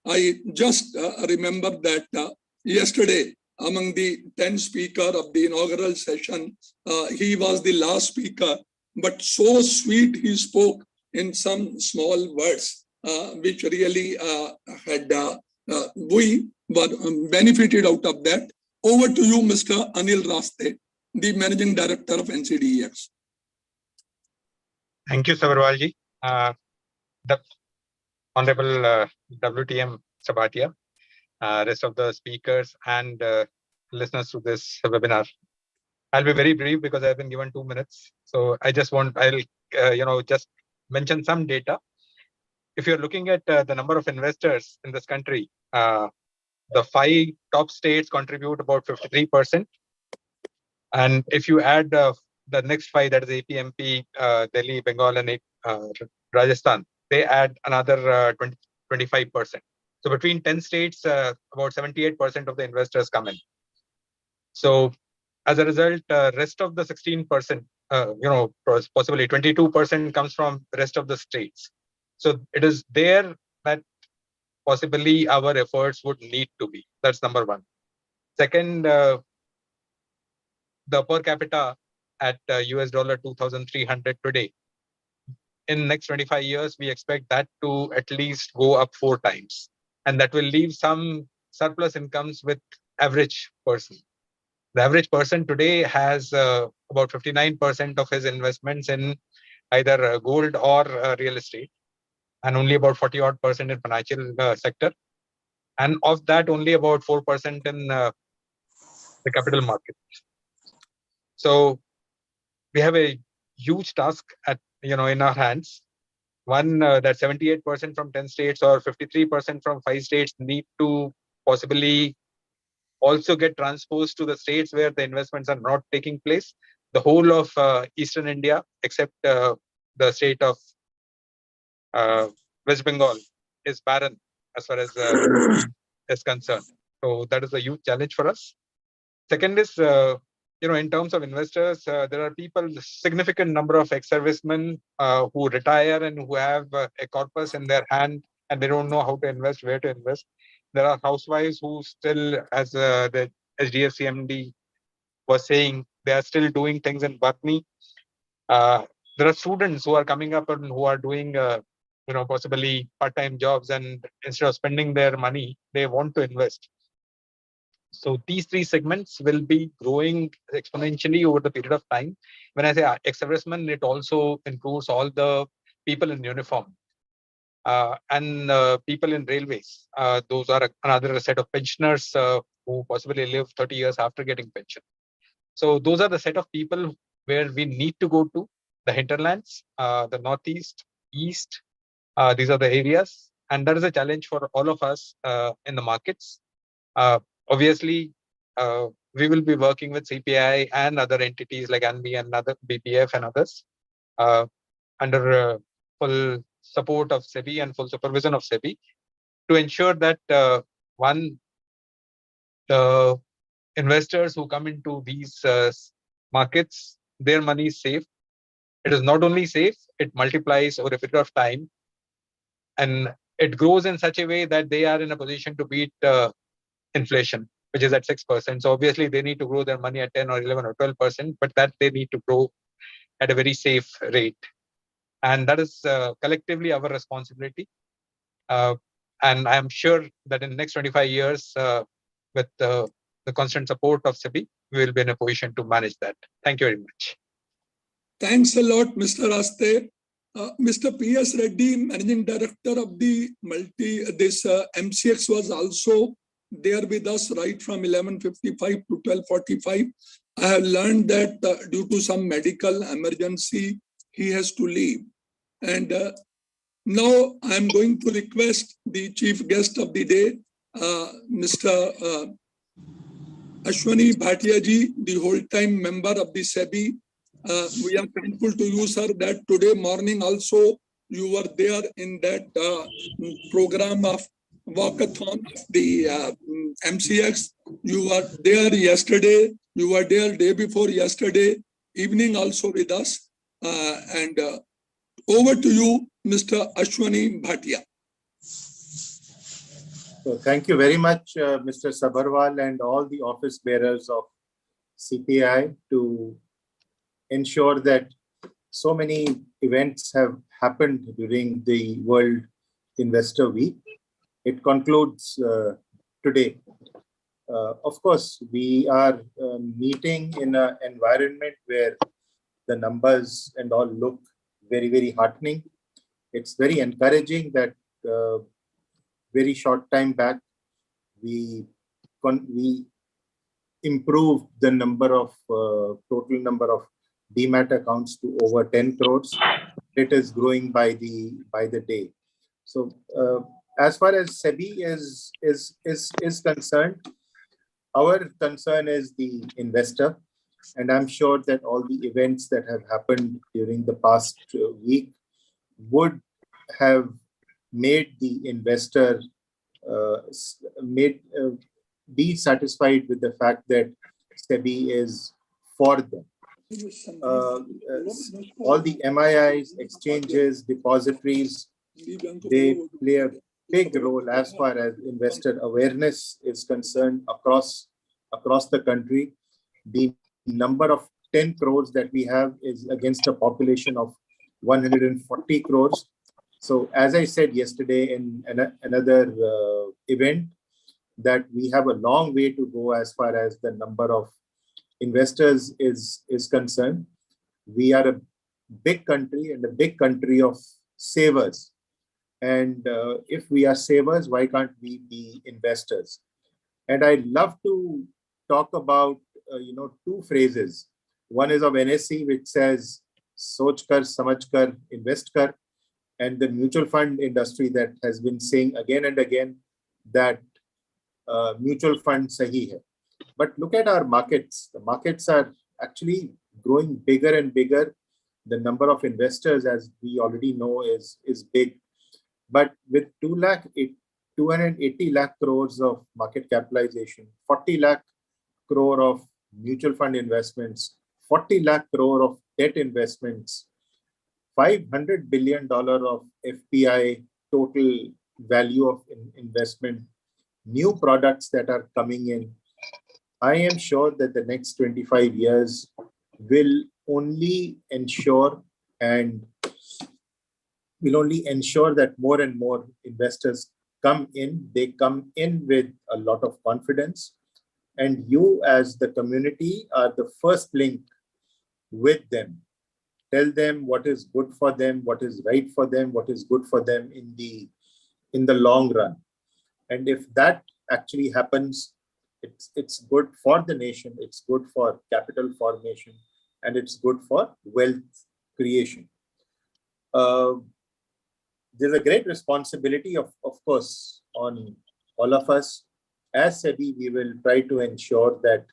Speaker 1: I just remember that yesterday, among the 10 speakers of the inaugural session, he was the last speaker, but so sweet he spoke in some small words, which really we were benefited out of that. Over to you, Mr. Anil Raste, the Managing Director of Ncdex.
Speaker 9: Thank you, Sabharwal ji. The Honorable WTM Sabhatia, rest of the speakers and listeners to this webinar. I'll be very brief because I've been given 2 minutes. So I'll just mention some data. If you're looking at the number of investors in this country, the 5 top states contribute about 53%. And if you add the next 5, that is AP, MP, Delhi, Bengal, and Rajasthan, they add another 25%. So between 10 states, about 78% of the investors come in. So as a result, rest of the 16%, possibly 22% comes from the rest of the states. So it is there that possibly our efforts would need to be. That's number 1. Second, the per capita at US dollar 2,300 today. In next 25 years, we expect that to at least go up 4 times. And that will leave some surplus incomes with average person. The average person today has about 59% of his investments in either gold or real estate, and only about 40% in financial sector. And of that, only about 4% in the capital market. So we have a huge task in our hands. One, that 78% from 10 states or 53% from 5 states need to possibly also get transposed to the states where the investments are not taking place. The whole of Eastern India, except the state of West Bengal, is barren as far as is concerned. So that is a huge challenge for us. Second is, in terms of investors, there are people, significant number of ex-servicemen who retire and who have a corpus in their hand and they don't know how to invest, where to invest. There are housewives who still, as the HDFC MD was saying, They are still doing things in Batni. There are students who are coming up and who are doing, possibly part-time jobs, and instead of spending their money, they want to invest. So these three segments will be growing exponentially over the period of time. When I say ex-servicemen, it also includes all the people in uniform and people in railways. Those are another set of pensioners who possibly live 30 years after getting pension. So those are the set of people where we need to go to: the hinterlands, the northeast, east. These are the areas, and that is a challenge for all of us in the markets. Obviously, we will be working with CPI and other entities like ANBI and other BPF and others under full support of SEBI and full supervision of SEBI to ensure that one, the investors who come into these markets, their money is safe. It is not only safe, it multiplies over a period of time, and it grows in such a way that they are in a position to beat inflation, which is at 6%. So obviously they need to grow their money at 10 or 11 or 12%, but that they need to grow at a very safe rate. And that is collectively our responsibility. And I am sure that in the next 25 years, with the constant support of SEBI, we will be in a position to manage that. Thank you very much.
Speaker 1: Thanks a lot, Mr. Raste. Mr. P.S. Reddy, Managing Director of the MCX, was also there with us right from 11:55 to 12:45. I have learned that due to some medical emergency, he has to leave. And now I'm going to request the chief guest of the day, Mr. Ashwani Bhatia ji, the whole-time member of the SEBI. We are thankful to you, sir, that today morning also you were there in that program of walkathon of the MCX. You were there yesterday. You were there day before yesterday evening also with us. And over to you, Mr. Ashwani Bhatia.
Speaker 8: So thank you very much, Mr. Sabharwal and all the office bearers of CPI to ensure that so many events have happened during the World Investor Week. It concludes today. Of course, we are meeting in an environment where the numbers and all look very, very heartening. It's very encouraging that very short time back, we improved the number of total number of Demat accounts to over 10 crores. It is growing by the day. So as far as SEBI is concerned, our concern is the investor, and I'm sure that all the events that have happened during the past week would have made the investor be satisfied with the fact that SEBI is for them. All the MIIs, exchanges, depositories, they play a big role as far as investor awareness is concerned across the country. The number of 10 crores that we have is against a population of 140 crores. So as I said yesterday in another event, that we have a long way to go as far as the number of investors is concerned. We are a big country and a big country of savers. And if we are savers, why can't we be investors? And I love to talk about two phrases. One is of NSE, which says "Soch kar, samajh kar, invest kar," and the mutual fund industry that has been saying again and again that mutual fund sahi hai. But look at our markets. The markets are actually growing bigger and bigger. The number of investors, as we already know, is big. But with 280 lakh crores of market capitalization, 40 lakh crore of mutual fund investments, 40 lakh crore of debt investments, $500 billion of FPI total value of investment, new products that are coming in, I am sure that the next 25 years will only ensure that more and more investors come in. They come in with a lot of confidence, and you as the community are the first link with them. Tell them what is good for them, what is right for them, what is good for them in the long run. And if that actually happens, it's good for the nation, it's good for capital formation, and it's good for wealth creation. There's a great responsibility, of course, on all of us. As SEBI, we will try to ensure that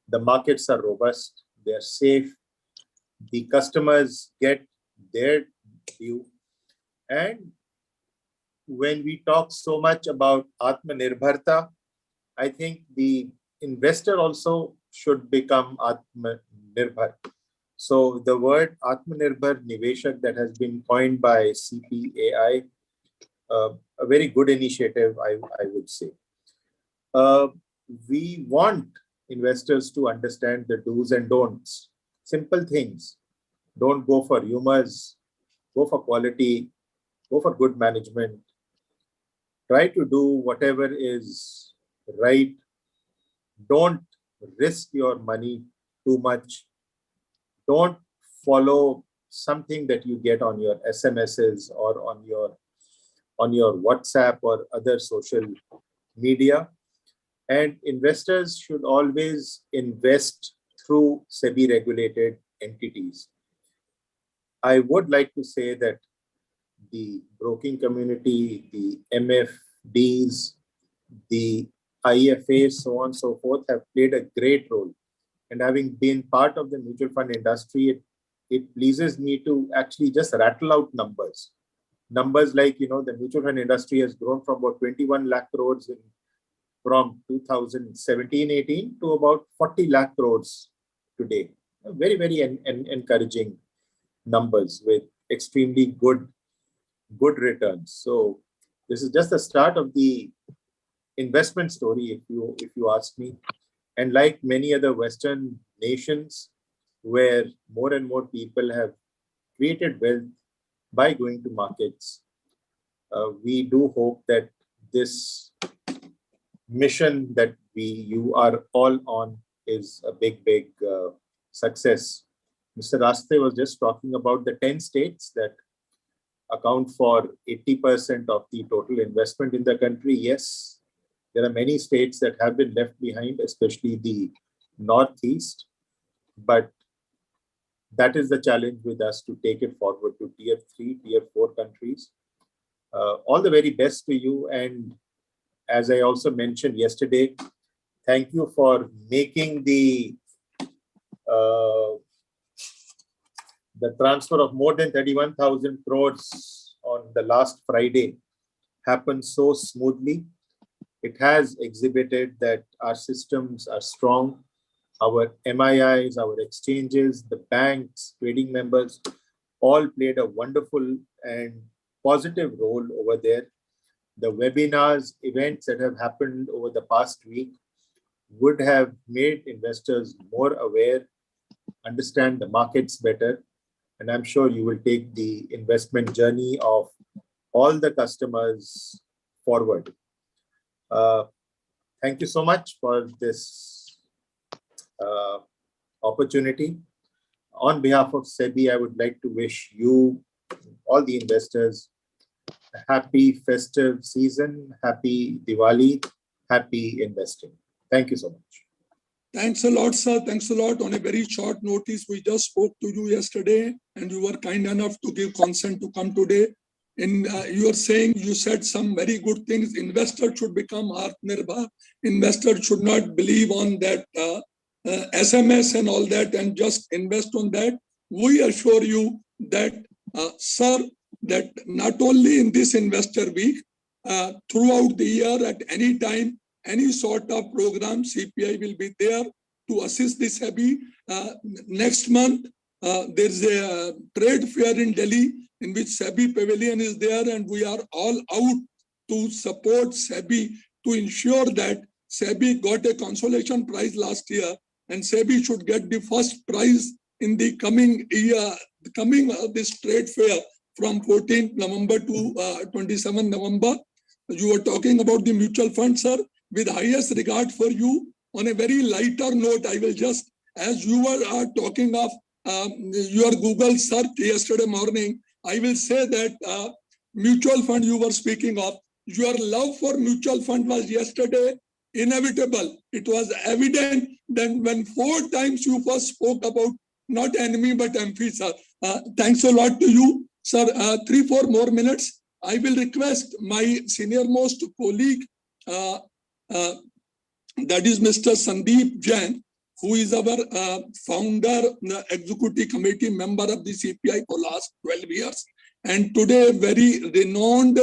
Speaker 8: the markets are robust, they are safe, the customers get their due. And when we talk so much about Atmanirbharta, I think the investor also should become Atmanirbhar. So the word Atmanirbhar Niveshak that has been coined by CPAI, a very good initiative, I would say. We want investors to understand the do's and don'ts. Simple things. Don't go for rumors, go for quality, go for good management. Try to do whatever is right. Don't risk your money too much. Don't follow something that you get on your SMSs or on your WhatsApp or other social media. And investors should always invest through SEBI regulated entities. I would like to say that the broking community, the MFDs, the IFAs, so on and so forth, have played a great role. And having been part of the mutual fund industry, it pleases me to actually just rattle out numbers. Numbers like, the mutual fund industry has grown from about 21 lakh crores from 2017-18 to about 40 lakh crores today. Very, very encouraging numbers with extremely good returns. So this is just the start of the investment story, if you ask me. And like many other Western nations, where more and more people have created wealth by going to markets, we do hope that this mission that you are all on is a big success. Mr. Raste was just talking about the 10 states that account for 80% of the total investment in the country. Yes, there are many states that have been left behind, especially the Northeast. But that is the challenge with us, to take it forward to tier 3, tier 4 countries. All the very best to you. And as I also mentioned yesterday, thank you for making the transfer of more than 31,000 crores on the last Friday happen so smoothly. It has exhibited that our systems are strong. Our MIIs, our exchanges, the banks, trading members, all played a wonderful and positive role over there. The webinars, events that have happened over the past week would have made investors more aware, understand the markets better. And I'm sure you will take the investment journey of all the customers forward. Thank you so much for this opportunity. On behalf of SEBI, I would like to wish you, all the investors, a happy festive season, happy Diwali, happy investing. Thank you so much.
Speaker 1: Thanks a lot, sir. Thanks a lot. On a very short notice, we just spoke to you yesterday, and you were kind enough to give consent to come today. You said some very good things. Investors should become Atmanirbhar. Investors should not believe on that SMS and all that and just invest on that. We assure you that, sir, that not only in this investor week, throughout the year, at any time, any sort of program, CPI will be there to assist the SEBI. Next month, there's a trade fair in Delhi in which SEBI Pavilion is there, and we are all out to support SEBI to ensure that SEBI got a consolation prize last year. and SEBI should get the first prize in the coming year, this trade fair from 14th November to 27th November. You were talking about the mutual fund, sir. With highest regard for you, on a very lighter note, I will just, as you were talking of your Google search yesterday morning, I will say that mutual fund you were speaking of, your love for mutual fund was yesterday inevitable. It was evident that when 4 times you first spoke about not enemy but MP, sir. Thanks a lot to you, sir. 3-4 more minutes. I will request my senior most colleague, that is Mr. Sandeep Jain, who is our founder, executive committee member of the CPI for last 12 years, and today very renowned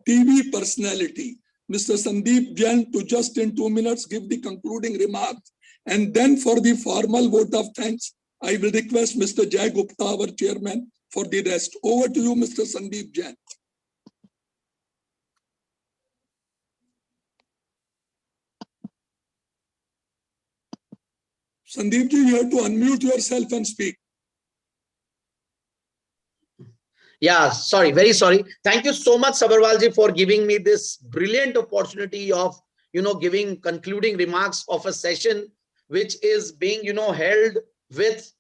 Speaker 1: TV personality, Mr. Sandeep Jain, to just in 2 minutes give the concluding remarks, and then for the formal vote of thanks, I will request Mr. Jai Gupta, our chairman, for the rest. Over to you, Mr. Sandeep Jain. Sandeep ji, you have to unmute yourself and speak.
Speaker 10: Yeah, sorry, very sorry. Thank you so much, Sabharwal ji, for giving me this brilliant opportunity of, giving concluding remarks of a session which is being, held with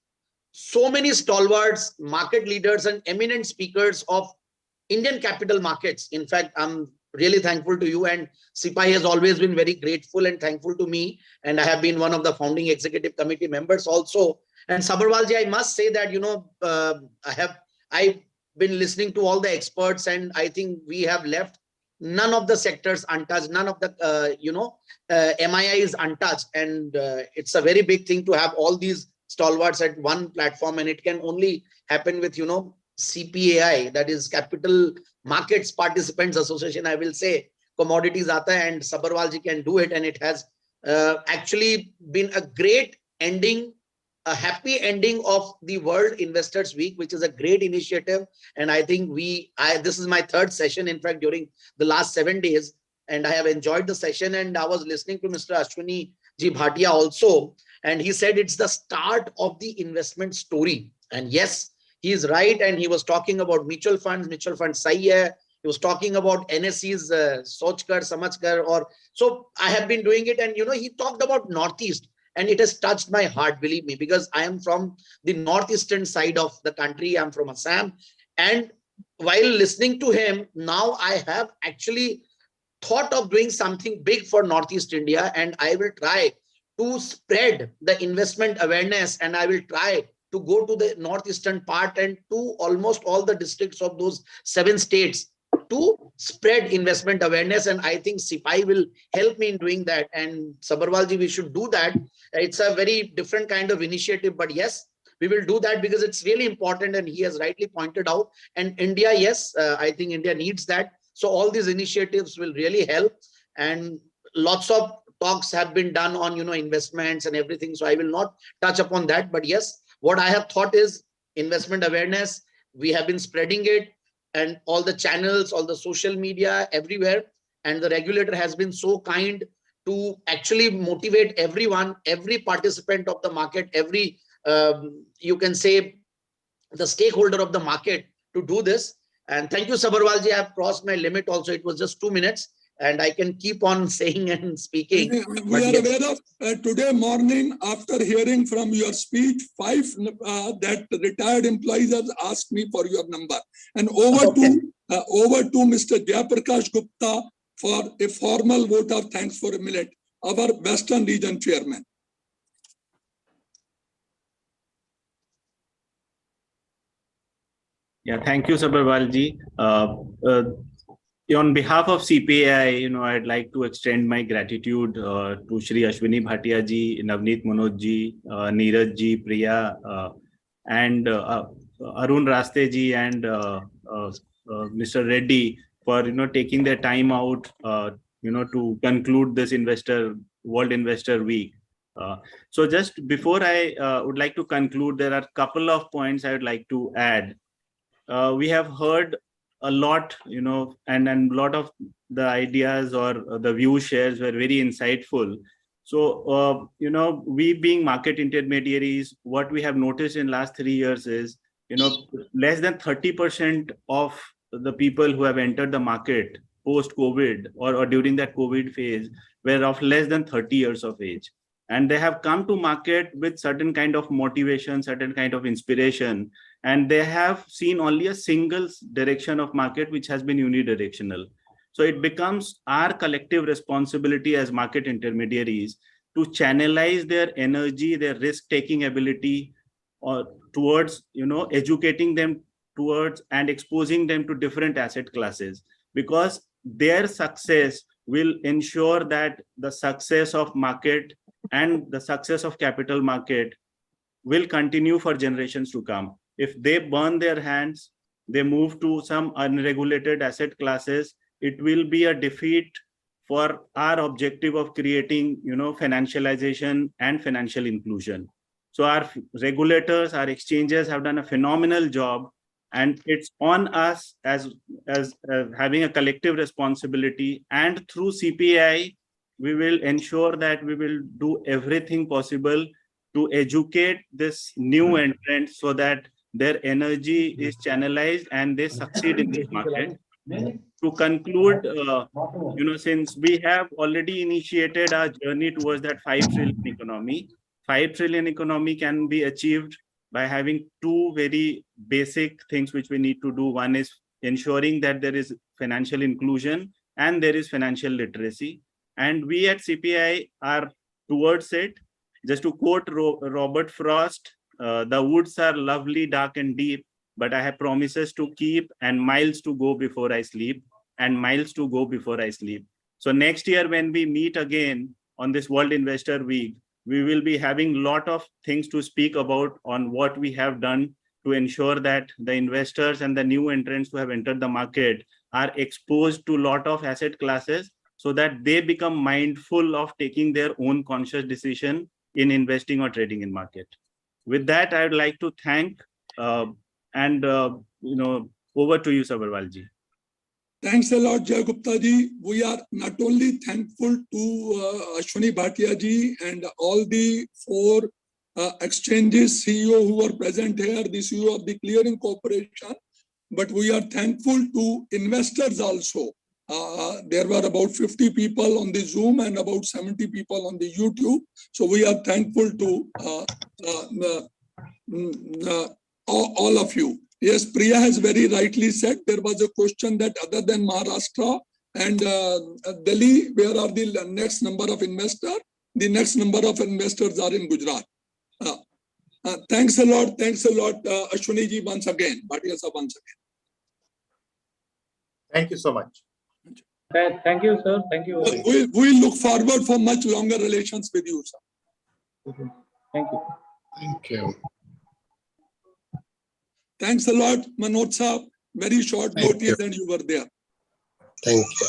Speaker 10: so many stalwarts, market leaders, and eminent speakers of Indian capital markets. In fact, I'm really thankful to you, and CPI has always been very grateful and thankful to me, and I have been one of the founding executive committee members also. And Sabharwal ji, I must say that I've been listening to all the experts, and I think we have left none of the sectors untouched, none of the MII is untouched, and it's a very big thing to have all these stalwarts at one platform, and it can only happen with CPAI, that is Capital Markets Participants Association. I will say commodities aata hai, and Sabharwal ji can do it, and it has actually been a great ending, a happy ending of the World Investors Week, which is a great initiative. And I think this is my 3rd session, in fact, during the last 7 days, and I have enjoyed the session. And I was listening to Mr. Ashwini Ji Bhatia also, and he said it's the start of the investment story. And yes, he is right. And he was talking about mutual funds sahi hai. He was talking about NSE's soch kar, samajh kar, or so I have been doing it. And he talked about Northeast, and it has touched my heart, believe me, because I am from the northeastern side of the country. I'm from Assam. And while listening to him, now I have actually thought of doing something big for Northeast India, and I will try to spread the investment awareness, and I will try to go to the northeastern part and to almost all the districts of those 7 states to spread investment awareness. And I think CPI will help me in doing that. And Sabharwal ji, we should do that. It's a very different kind of initiative, but yes, we will do that because it's really important, and he has rightly pointed out. And India, yes, I think India needs that. So all these initiatives will really help, and lots of talks have been done on investments and everything, so I will not touch upon that. But yes, what I have thought is investment awareness. We have been spreading it, and all the channels, all the social media, everywhere, and the regulator has been so kind to actually motivate everyone, every participant of the market, every you can say the stakeholder of the market, to do this. And thank you, Sabharwal ji. I have crossed my limit also. It was just 2 minutes, and I can keep on saying and speaking.
Speaker 1: We are aware of today morning, after hearing from your speech, 5 that retired employees have asked me for your number. And over to Mr. Jayaprakash Gupta for a formal vote of thanks for a minute, our Western Region Chairman.
Speaker 5: Yeah, thank you, Sabharwal ji. On behalf of CPAI, I'd like to extend my gratitude to Shri Ashwini Bhatia ji, Navneet Manoj ji, Neeraj ji, Priya, and Arun Raste ji, and Mr. Reddy for taking their time out to conclude this World Investor Week. So just before I would like to conclude, there are a couple of points I would like to add. We have heard a lot, and a lot of the ideas or the view shares were very insightful. So, we being market intermediaries, what we have noticed in last 3 years is, less than 30% of the people who have entered the market post-COVID or during that COVID phase were of less than 30 years of age. And they have come to market with certain kind of motivation, certain kind of inspiration, and they have seen only a single direction of market, which has been unidirectional. So it becomes our collective responsibility as market intermediaries to channelize their energy, their risk-taking ability, or towards, educating them towards and exposing them to different asset classes, because their success will ensure that the success of market and the success of capital market will continue for generations to come. If they burn their hands, they move to some unregulated asset classes, it will be a defeat for our objective of creating, financialization and financial inclusion. So our regulators, our exchanges have done a phenomenal job, and it's on us as having a collective responsibility. And through CPI, we will ensure that we will do everything possible to educate this new entrant so that their energy is channelized and they succeed in this market. To conclude, since we have already initiated our journey towards that 5 trillion economy, 5 trillion economy can be achieved by having two very basic things which we need to do. One is ensuring that there is financial inclusion and there is financial literacy. And we at CPI are towards it. Just to quote Robert Frost, the woods are lovely, dark and deep, but I have promises to keep and miles to go before I sleep, and miles to go before I sleep. So next year when we meet again on this World Investor Week, we will be having a lot of things to speak about on what we have done to ensure that the investors and the new entrants who have entered the market are exposed to a lot of asset classes so that they become mindful of taking their own conscious decision in investing or trading in market. With that, I would like to thank over to you, Sabharwal ji.
Speaker 1: Thanks a lot, Jay Gupta ji. We are not only thankful to Ashwini Bhatia ji and all the 4 exchanges CEO who are present here, the CEO of the Clearing Corporation, but we are thankful to investors also. There were about 50 people on the Zoom and about 70 people on the YouTube. So we are thankful to all of you. Yes, Priya has very rightly said, there was a question that other than Maharashtra and Delhi, where are the next number of investors? The next number of investors are in Gujarat. Thanks a lot, Ashwini ji, once again. Bhatia sir, once again.
Speaker 8: Thank you so much.
Speaker 6: Thank you, sir. Thank you.
Speaker 1: We look forward for much longer relations with you, sir.
Speaker 6: Thank you.
Speaker 3: Thank you.
Speaker 1: Thanks a lot, Manoj sir. Very short notice and you were there.
Speaker 3: Thank you.